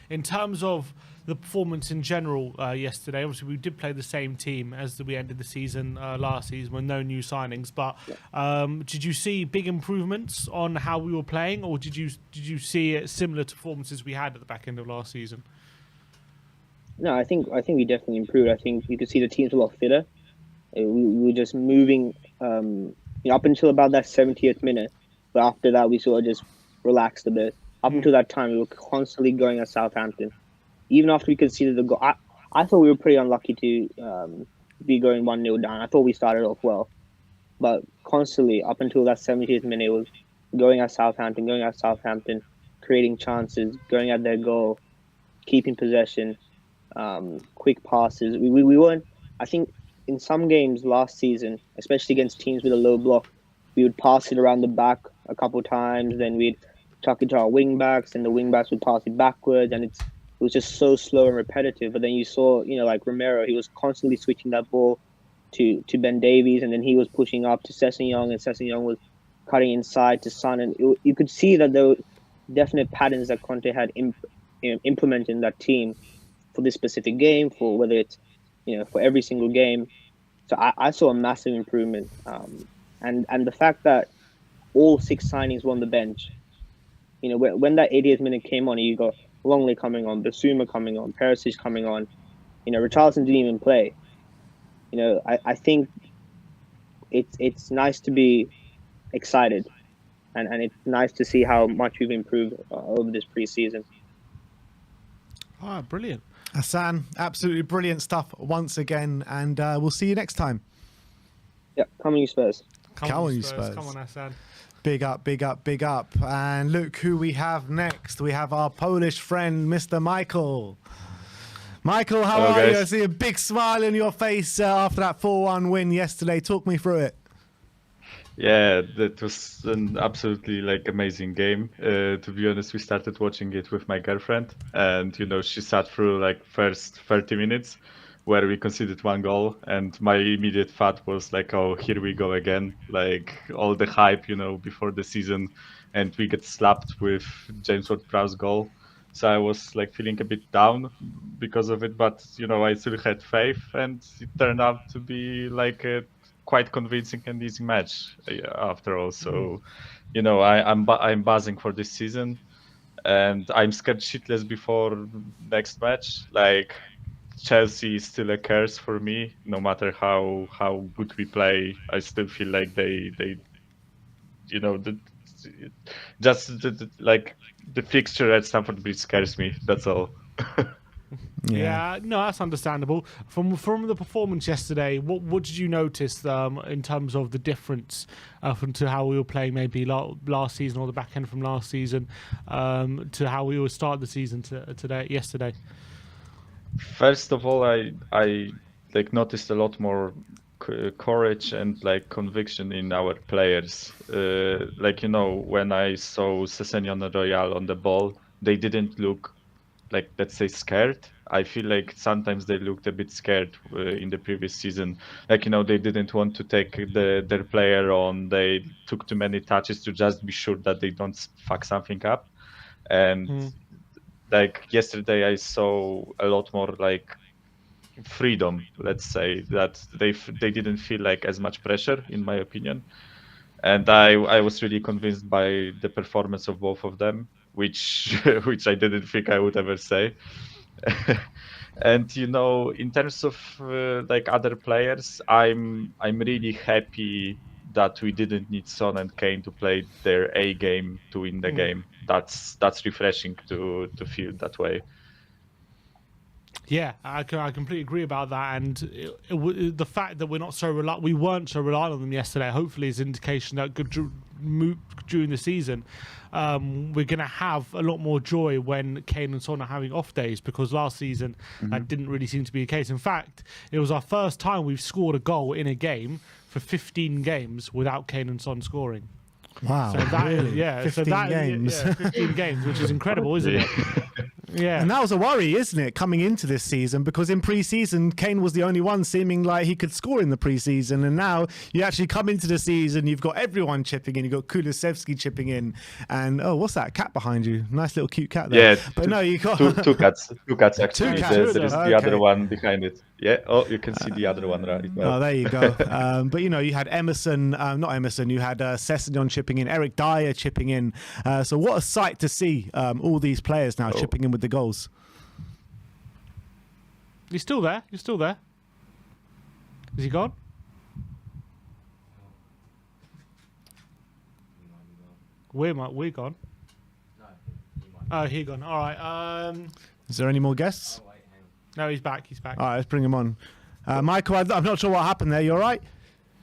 In terms of the performance in general yesterday, obviously we did play the same team as we ended the season last season with no new signings. But did you see big improvements on how we were playing, or did you see it similar to performances we had at the back end of last season? No, I think we definitely improved. I think you could see the team's a lot fitter. We were just moving up until about that 70th minute, but after that we sort of just relaxed a bit. Up until that time, we were constantly going at Southampton. Even after we conceded the goal, I thought we were pretty unlucky to be going 1-0 down. I thought we started off well, but constantly up until that 70th minute, it was going at Southampton, creating chances, going at their goal, keeping possession, quick passes. We weren't. I think in some games last season, especially against teams with a low block, we would pass it around the back a couple times, then we'd chuck it to our wing backs, and the wing backs would pass it backwards, and it was just so slow and repetitive. But then you saw, like Romero, he was constantly switching that ball to Ben Davies, and then he was pushing up to Sessegnon, and Sessegnon was cutting inside to Son, and you could see that there were definite patterns that Conte had implemented in that team for this specific game, for whether it's for every single game. So I saw a massive improvement, and the fact that all 6 signings were on the bench. When that 80th minute came on, you got Longley coming on, Basuma coming on, Perisic coming on. Richarlison didn't even play. I think it's nice to be excited, and it's nice to see how much we've improved over this pre-season. Brilliant. Hassan, absolutely brilliant stuff once again, and we'll see you next time. Yeah, come on you Spurs. Come on you Spurs. Come on Hassan. Big up, big up, big up. And look who we have next. We have our Polish friend, Mr. Michael. Michael, how Hello, are you? guys. I see a big smile on your face after that 4-1 win yesterday. Talk me through it. Yeah, that was an absolutely amazing game. To be honest, we started watching it with my girlfriend, and she sat through first 30 minutes where we conceded 1 goal, and my immediate thought was oh, here we go again. All the hype, before the season, and we get slapped with James Ward-Prowse goal. So I was feeling a bit down because of it, but I still had faith, and it turned out to be a quite convincing and easy match after all. So, I'm buzzing for this season, and I'm scared shitless before next match. Chelsea is still a curse for me. No matter how good we play, I still feel like they the fixture at Stamford Bridge scares me. That's all. Yeah, no, that's understandable. From the performance yesterday, what did you notice in terms of the difference from to how we were playing maybe last season or the back end from last season to how we were start the season yesterday? First of all, I noticed a lot more courage and conviction in our players. When I saw Sessegnon and Royal on the ball, they didn't look let's say scared. I feel sometimes they looked a bit scared in the previous season. They didn't want to take their player on. They took too many touches to just be sure that they don't fuck something up. And yesterday I saw a lot more freedom, let's say, that they didn't feel as much pressure, in my opinion. And I was really convinced by the performance of both of them, which I didn't think I would ever say. And in terms of other players, I'm really happy that we didn't need Son and Kane to play their A game to win the game. That's refreshing to feel that way. Yeah, I completely agree about that, and the fact that we weren't so reliant on them yesterday, hopefully is an indication that during the season, we're going to have a lot more joy when Kane and Son are having off days, because last season that didn't really seem to be the case. In fact, it was our first time we've scored a goal in a game for 15 games without Kane and Son scoring. Wow, so that, really? Yeah, 15 games. Yeah, 15 games, which is incredible, isn't it? Yeah. And that was a worry, isn't it, coming into this season? Because in pre-season, Kane was the only one seeming like he could score in the pre-season. And now you actually come into the season, you've got everyone chipping in. You've got Kulusevski chipping in. And, oh, what's that? Cat behind you. Nice little cute cat there. Yeah, but no, you got... two cats actually. Two cats. There is the other one behind it. Yeah, oh, you can see the other one right now. Oh, there you go. But, you know, you had Emerson, not Emerson, you had Sessegnon chipping in, Eric Dyer chipping in. So what a sight to see all these players now chipping in with the goals. You're still there? You're still there? Is he gone? We're gone. Oh, he gone. All right. Is there any more guests? No, he's back. He's back. All right, let's bring him on. Michael, I'm not sure what happened there. You all right?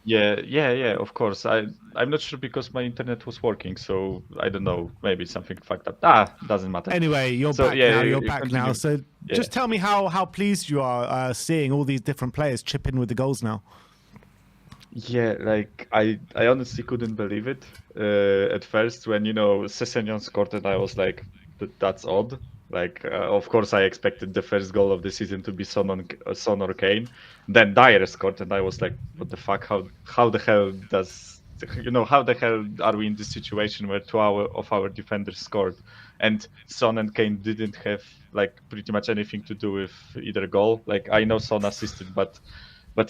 Yeah, of course. I'm not sure because my internet was working, so I don't know. Maybe something fucked up. Doesn't matter. Anyway, you're back now. You're back now. So just tell me how pleased you are seeing all these different players chip in with the goals now. Yeah, like I honestly couldn't believe it at first when, you know, Sessegnon scored and I was like, that's odd. Like, of course, I expected the first goal of the season to be Son or Kane. Then Dyer scored, and I was like, "What the fuck? How the hell does, you know, how the hell are we in this situation where two of our defenders scored, and Son and Kane didn't have like pretty much anything to do with either goal? Like, I know Son assisted, but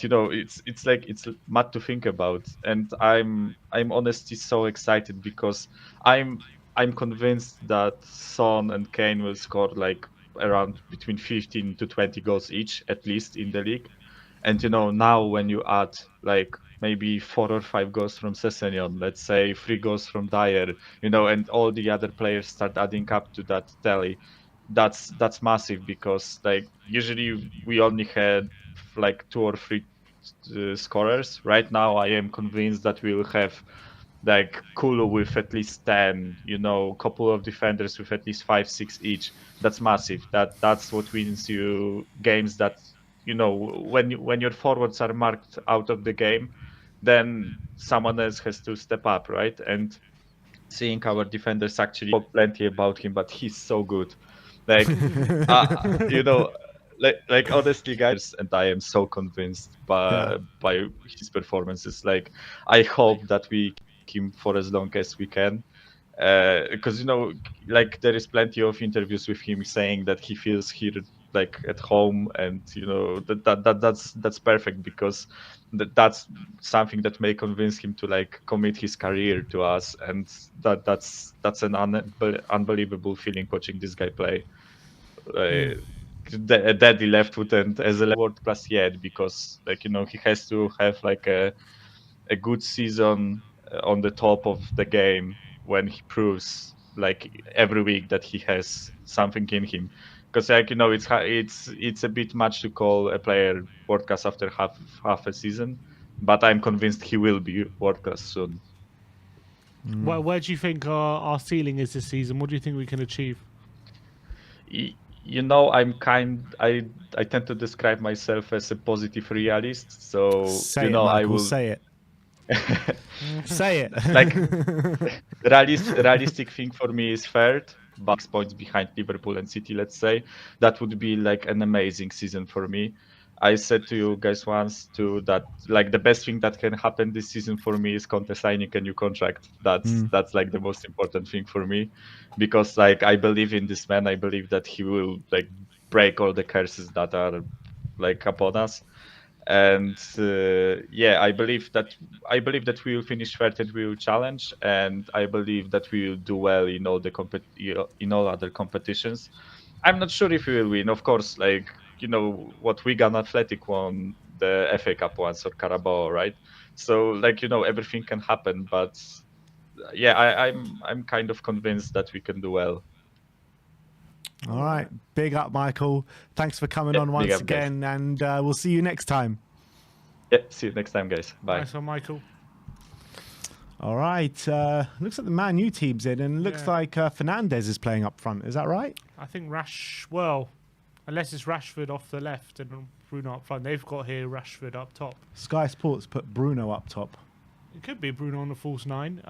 you know, it's like it's mad to think about, and I'm honestly so excited because I'm convinced that Son and Kane will score like around between 15 to 20 goals each, at least in the league. And, you know, now when you add like maybe 4 or 5 goals from Sessegnon, let's say 3 goals from Dyer, you know, and all the other players start adding up to that tally, that's massive because like usually we only had like 2 or 3 scorers. Right now, I am convinced that we will have like Kulu with at least 10, you know, a couple of defenders with at least 5, 6 each. That's massive. That's what wins you games that, you know, when your forwards are marked out of the game, then someone else has to step up, right? And seeing our defenders actually talk plenty about him, but he's so good. Like, you know, like honestly, guys, and I am so convinced by his performances. Like, I hope that we him for as long as we can, because you know, like there is plenty of interviews with him saying that he feels here like at home, and you know that's perfect because that's something that may convince him to like commit his career to us, and that's an unbelievable feeling watching this guy play. Daddy left foot and as a world class yet, because like, you know, he has to have like a good season on the top of the game when he proves like every week that he has something in him. Because like, you know, it's a bit much to call a player world class after half a season, but I'm convinced he will be world class soon. Well, where do you think our ceiling is this season? What do you think we can achieve? You know, I tend to describe myself as a positive realist. So say you know, it, Michael, I will say it. Say it. Like realistic thing for me is third, but 6 points behind Liverpool and City. Let's say that would be like an amazing season for me. I said to you guys once too that like the best thing that can happen this season for me is Conte signing a new contract. That's like the most important thing for me, because like I believe in this man. I believe that he will like break all the curses that are like upon us. And I believe that we will finish third and we will challenge, and I believe that we will do well in all in all other competitions. I'm not sure if we will win, of course. Like, you know, what Wigan Athletic won the FA Cup once, or Carabao, right? So like, you know, everything can happen, but yeah, I'm kind of convinced that we can do well. All right, big up, Michael. Thanks for coming on once again, guys. And we'll see you next time. Yeah, see you next time, guys. Bye. Nice one, Michael. All right, looks like the Man U team's in, and looks like Fernandes is playing up front. Is that right? I think well, unless it's Rashford off the left and Bruno up front. They've got here Rashford up top. Sky Sports put Bruno up top. It could be Bruno on the false 9.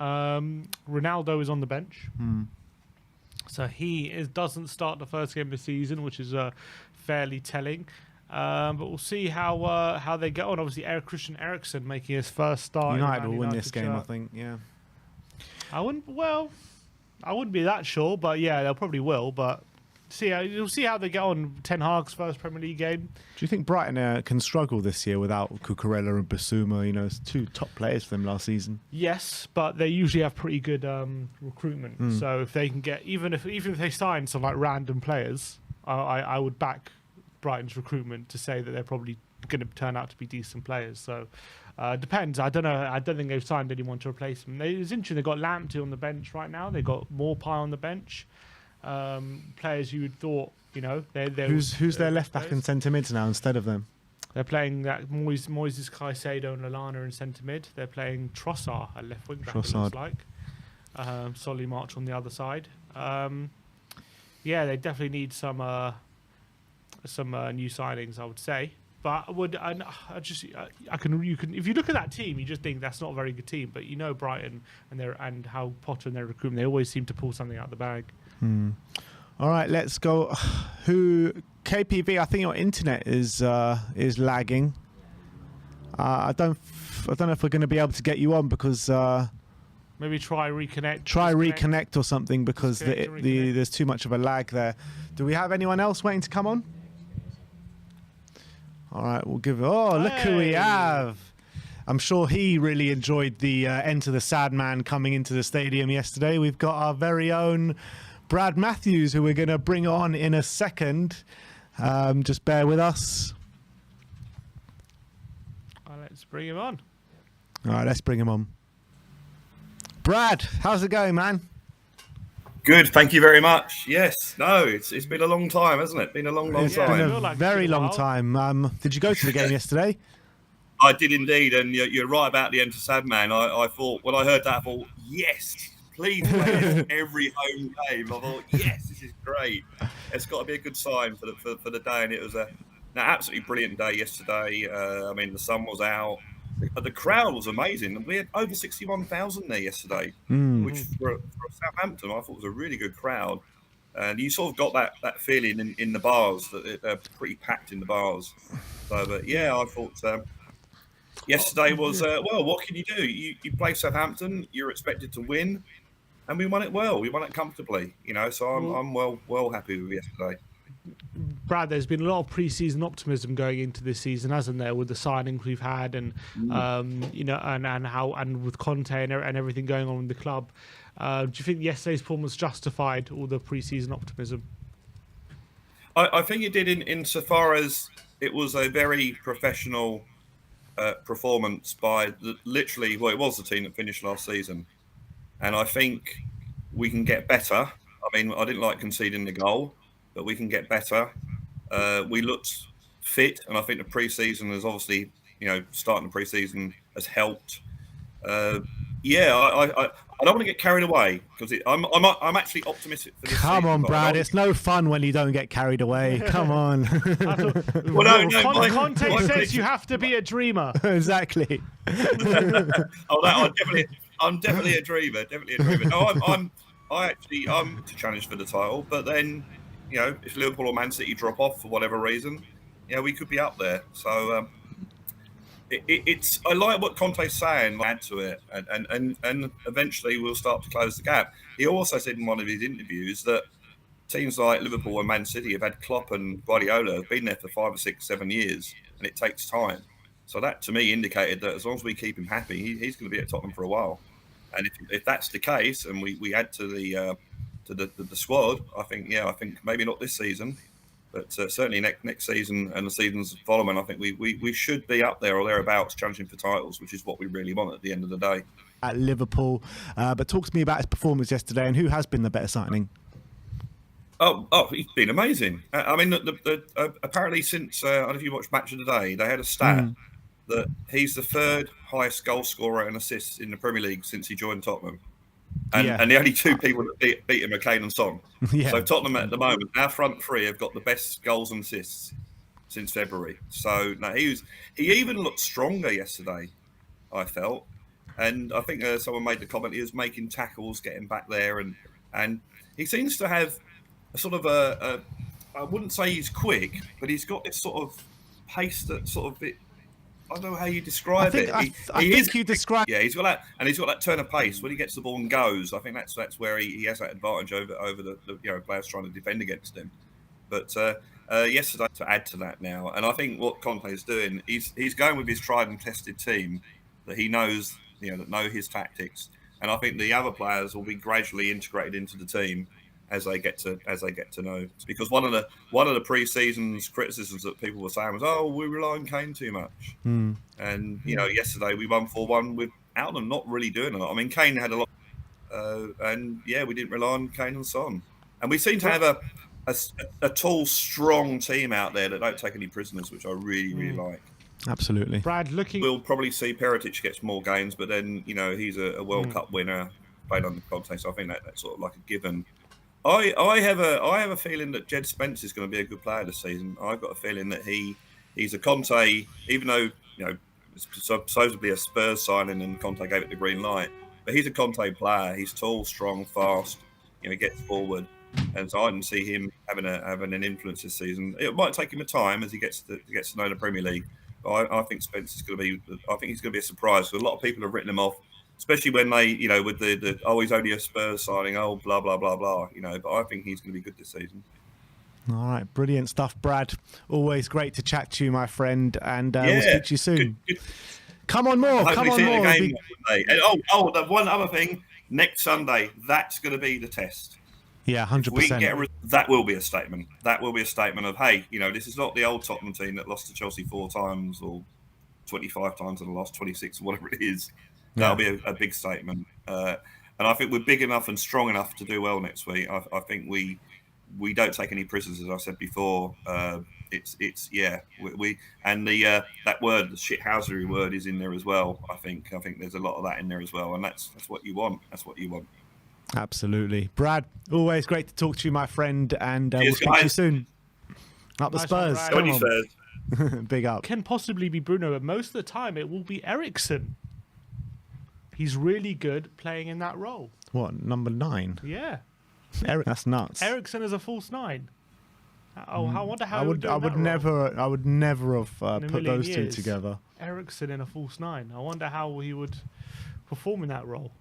Ronaldo is on the bench. So doesn't start the first game of the season, which is fairly telling. But we'll see how they get on. Obviously, Christian Eriksen making his first start. United will win this game, I think. Yeah. I wouldn't be that sure, but yeah, they'll probably will. But you'll see how they get on. Ten Hag's first Premier League game. Do you think Brighton can struggle this year without Cucurella and Basuma? You know, it's two top players for them last season. Yes, but they usually have pretty good recruitment. So if they can get even if they sign some like random players, I would back Brighton's recruitment to say that they're probably going to turn out to be decent players. So depends. I don't know. I don't think they've signed anyone to replace them. It's interesting. They've got Lamptey on the bench right now. They've got Maupay on the bench. Players you would thought, you know, who's their left back and centre mids now instead of them? They're playing that Moises Caicedo and Lallana in centre mid. They're playing Trossard at left wing back. It looks like Solly March on the other side. Yeah, they definitely need some new signings, I would say. But you can if you look at that team, you just think that's not a very good team. But you know Brighton and how Potter and their recruitment, they always seem to pull something out of the bag. All right, let's go. KPV? I think your internet is lagging. I don't know if we're going to be able to get you on because maybe try reconnect. Reconnect or something because there's too much of a lag there. Do we have anyone else waiting to come on? All right, we'll give it. Oh, look who we have. I'm sure he really enjoyed the Enter the Sad Man coming into the stadium yesterday. We've got our very own Brad Matthews, who we're going to bring on in a second. Just bear with us. Let's bring him on. All right, let's bring him on. Brad, how's it going, man? Good, thank you very much. Yes, no, it's been a long time, hasn't it? Been a long time. It's been a very long time. Did you go to the game yesterday? I did indeed, and you're right about the Enter Sad Man. I thought, when I heard that, I thought, yes, please play this every home game. I thought, yes, this is great. It's got to be a good sign for the day, and it was an absolutely brilliant day yesterday. I mean, the sun was out. The crowd was amazing. We had over 61,000 there yesterday, which for Southampton, I thought was a really good crowd. And you sort of got that feeling in the bars, that they're pretty packed in the bars. So, but yeah, I thought yesterday was, well, what can you do? You play Southampton, you're expected to win, and we won it well. We won it comfortably, you know, so I'm well happy with yesterday. Brad, there's been a lot of pre-season optimism going into this season, hasn't there, with the signings we've had and you know, and with Conte and everything going on in the club. Do you think yesterday's performance justified all the pre-season optimism? I think it did insofar as it was a very professional performance by literally, well, it was the team that finished last season, and I think we can get better. I mean, I didn't like conceding the goal, but we can get better. We looked fit, and I think the pre-season has obviously, you know, starting the pre-season has helped. I don't want to get carried away because I'm actually optimistic for this Come season, on, Brad. It's no fun when you don't get carried away. Come on. Conte says you have to be a dreamer. Exactly. I'm definitely a dreamer. Definitely a dreamer. No, I'm to challenge for the title, but then, you know, if Liverpool or Man City drop off for whatever reason, you know, we could be up there. So I like what Conte's saying, add to it, and eventually we'll start to close the gap. He also said in one of his interviews that teams like Liverpool and Man City have had Klopp and Guardiola have been there for 5 or 6, 7 years, and it takes time. So that to me indicated that as long as we keep him happy, he's going to be at Tottenham for a while. And if that's the case, and we add to the squad, I think maybe not this season, but certainly next season and the seasons following, I think we should be up there or thereabouts challenging for titles, which is what we really want at the end of the day. At Liverpool, but talk to me about his performance yesterday and who has been the better signing. Oh, he's been amazing. I mean, apparently since I don't know if you watched Match of the Day, they had a stat that he's the third highest goal scorer and assists in the Premier League since he joined Tottenham. And the only two people that beat him are Kane and Son. Yeah. So Tottenham at the moment, our front three have got the best goals and assists since February. So no, he even looked stronger yesterday, I felt. And I think someone made the comment he was making tackles, getting back there, and and he seems to have a sort of a I wouldn't say he's quick, but he's got this sort of pace that sort of I don't know how you describe it. I think you describe. Yeah, he's got that, and he's got that turn of pace when he gets the ball and goes. I think that's where he has that advantage over the players trying to defend against him. But yesterday, to add to that now, and I think what Conte is doing, he's going with his tried and tested team that he knows, that know his tactics, and I think the other players will be gradually integrated into the team as they get to know. Because one of the pre-season's criticisms that people were saying was, "Oh, we rely on Kane too much." And yesterday we won 4-1 without them not really doing a lot. I mean, Kane had a lot, and we didn't rely on Kane and Son. And we seem to have a tall, strong team out there that don't take any prisoners, which I really, really like. Absolutely. Brad, we'll probably see Perisic gets more games, but then he's a World Cup winner, played under Conte, so I think that's sort of like a given. I have a feeling that Jed Spence is going to be a good player this season. I've got a feeling that he's a Conte, even though it's supposedly a Spurs signing and Conte gave it the green light, but he's a Conte player. He's tall, strong, fast. He gets forward, and so I didn't see him having an influence this season. It might take him a time as he gets to know the Premier League. But I think Spence is going to be. I think he's going to be a surprise. So a lot of people have written him off, especially when they, with the he's only a Spurs signing, blah blah blah blah. But I think he's going to be good this season. All right, brilliant stuff, Brad. Always great to chat to you, my friend, and we'll speak to you soon. Good. Come on more. Come on more. And, the one other thing. Next Sunday, that's going to be the test. Yeah, 100%. That will be a statement. That will be a statement of, hey, this is not the old Tottenham team that lost to Chelsea 4 times or 25 times and lost 26 or whatever it is. That'll be a big statement. And I think we're big enough and strong enough to do well next week. I think we don't take any prisoners, as I said before. We and that word, the shithousery word, is in there as well. I think there's a lot of that in there as well, and that's what you want. That's what you want. Absolutely, Brad. Always great to talk to you, my friend, and we'll speak to you soon. Up the Spurs. Big up. Can possibly be Bruno, but most of the time it will be Eriksen. He's really good playing in that role. What, number 9? Yeah. That's nuts. Eriksen is a false 9. I wonder how I would never have put those two together. Eriksen in a false 9. I wonder how he would perform in that role.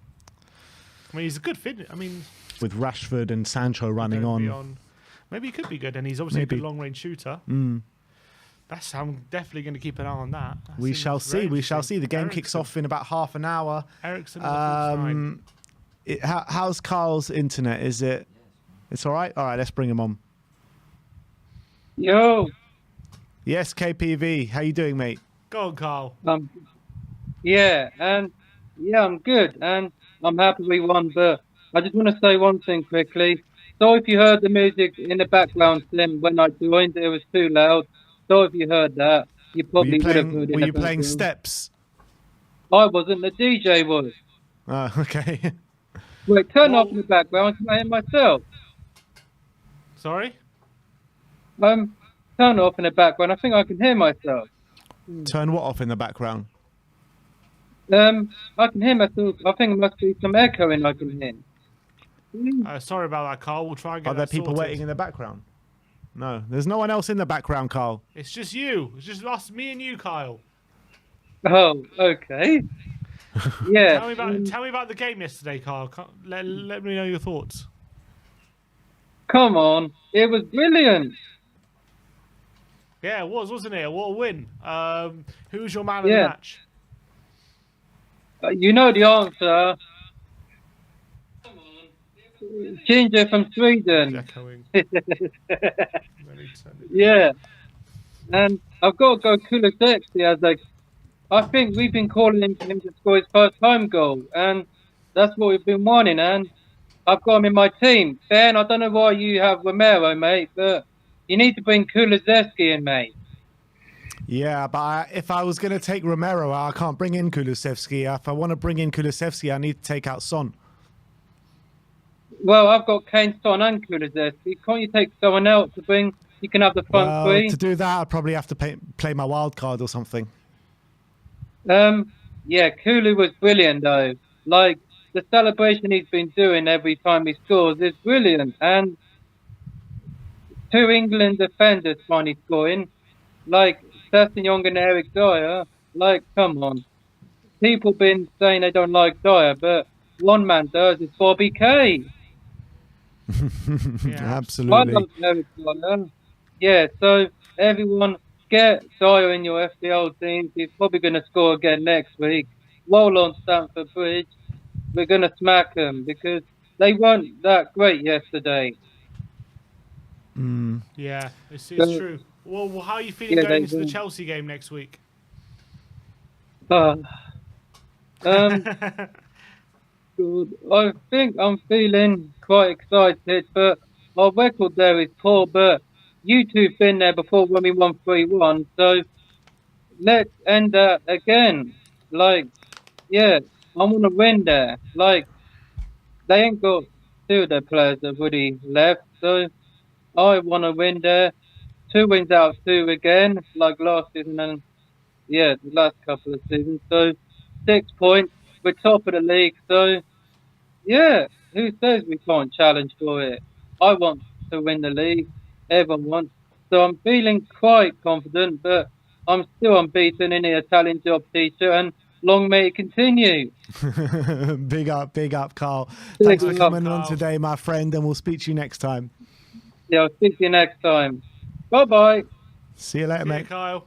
I mean, he's a good fit. I mean, with Rashford and Sancho running on, maybe he could be good, and he's obviously a good long-range shooter. I'm definitely going to keep an eye on that. We shall see. We shall see. The game kicks off in about half an hour. Eriksen is a false 9. How's Carl's internet? Is it? It's all right. All right, let's bring him on. Yo. Yes, KPV. How you doing, mate? Go on, Carl. I'm good, and I'm happy we won. But I just want to say one thing quickly. So if you heard the music in the background when I joined, it was too loud. So if you heard that, you probably would have heard it. Were you playing steps? I wasn't. The DJ was. Okay. Wait, turn off in the background. I can hear myself. Sorry? Turn off in the background. I think I can hear myself. Turn what off in the background? I can hear myself. I think there must be some echoing I can hear. Sorry about that, Carl. We'll try and get Are there people waiting in the background? No, there's no one else in the background, Carl. It's just you. It's just us, me and you, Kyle. Oh, okay. Yeah. Tell me about the game yesterday, Kyle. Let me know your thoughts. Come on, it was brilliant. Yeah, it was, wasn't it? What a win. Who was your man of the match? You know the answer. Ginger from Sweden. Yeah. And I've got to go Kulusevski I think we've been calling him to score his first home goal, and that's what we've been wanting, and I've got him in my team. Ben, I don't know why you have Romero, mate, but you need to bring Kulusevski in, mate. Yeah, but if I was going to take Romero, I can't bring in Kulusevski. If I want to bring in Kulusevski, I need to take out Son. Well, I've got Kane, Son and Kulusevski. Can't you take someone else to bring? You can have the front three. To do that, I'd probably have to play my wild card or something. Yeah, Kulu was brilliant, though. Like, the celebration he's been doing every time he scores is brilliant. And two England defenders finally scoring, like Sessegnon and Eric Dyer. Like, come on. People been saying they don't like Dyer, but one man does, it's Bobby Kay. Absolutely. I love Eric Dyer. Yeah, so everyone get Dyer in your FPL teams. He's probably going to score again next week. Roll on Stamford Bridge. We're going to smack them because they weren't that great yesterday. Yeah, it's true. Well, how are you feeling going into the Chelsea game next week? Good. I think I'm feeling quite excited, but our record there is poor. But you two've been there before when we won 3-1, so let's end that again. Like, yeah, I want to win there. Like, they ain't got two of their players that really left, so I want to win there. 2 wins out of 2 again, like last season and the last couple of seasons. So 6 points, we're top of the league. So yeah, who says we can't challenge for it? I want to win the league. Everyone wants. So I'm feeling quite confident, but I'm still unbeaten in the Italian job teacher, and long may it continue. Big up, Carl. Thanks for coming on today, my friend, and we'll speak to you next time. Yeah, I'll speak to you next time. Bye-bye. See you later, mate. Kyle.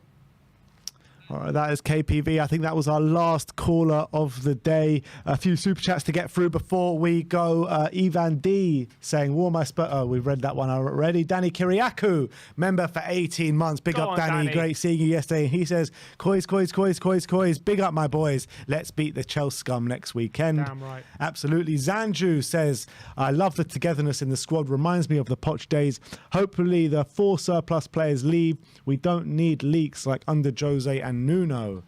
All right, that is KPV. I think that was our last caller of the day. A few super chats to get through before we go. Ivan D saying, "War my spur." Oh, we've read that one already. Danny Kiriakou, member for 18 months. Big up, Danny. Great seeing you yesterday. He says, "COYS. Big up, my boys. Let's beat the Chelsea scum next weekend." Damn right. Absolutely. Zanju says, "I love the togetherness in the squad. Reminds me of the Poch days. Hopefully the 4 surplus players leave. We don't need leaks like under Jose and Nuno."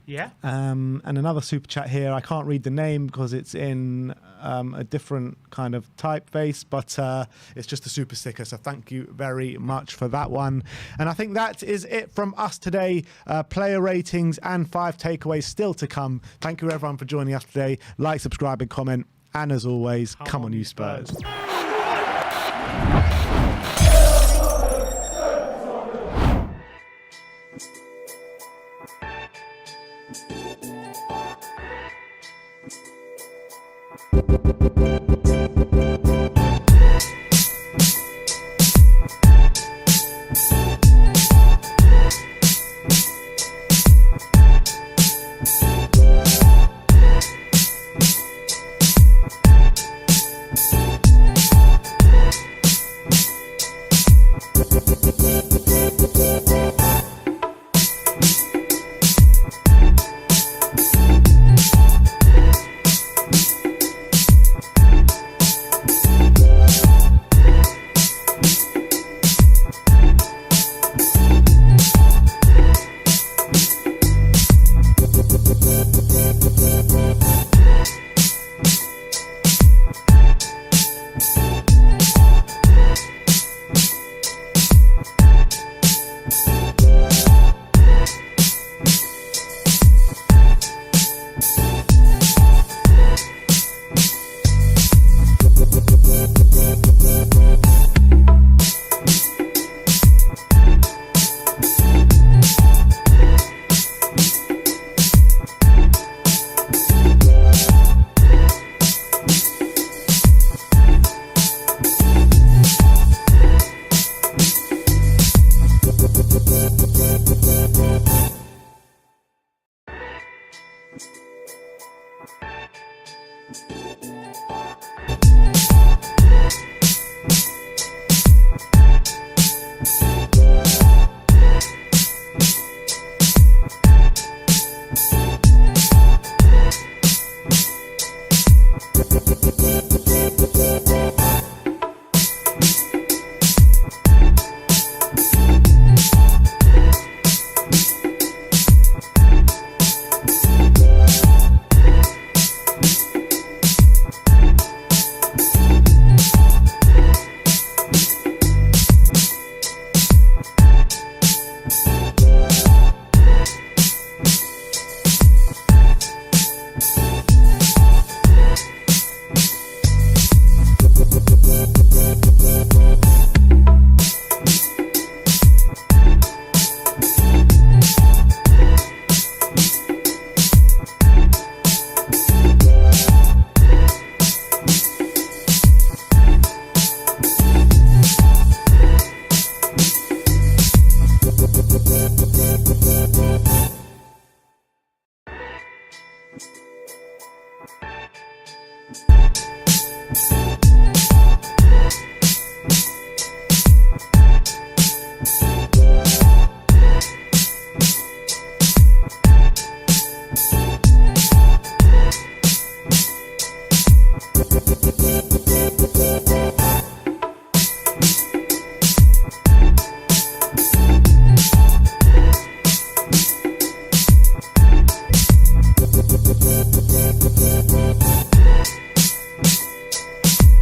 Yeah. And another super chat here. I can't read the name because it's in a different kind of typeface, but it's just a super sticker. So thank you very much for that one. And I think that is it from us today. Player ratings and 5 takeaways still to come. Thank you everyone for joining us today. Like, subscribe and comment. And as always, come on you Spurs.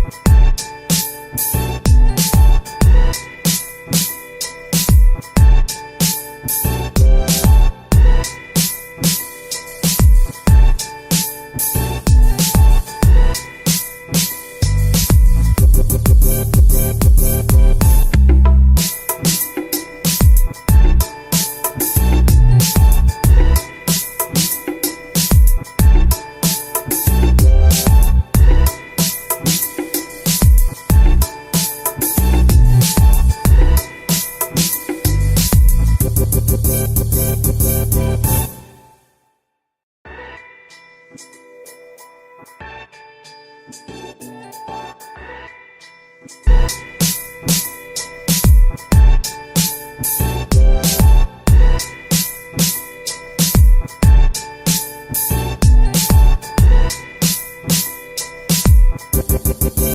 You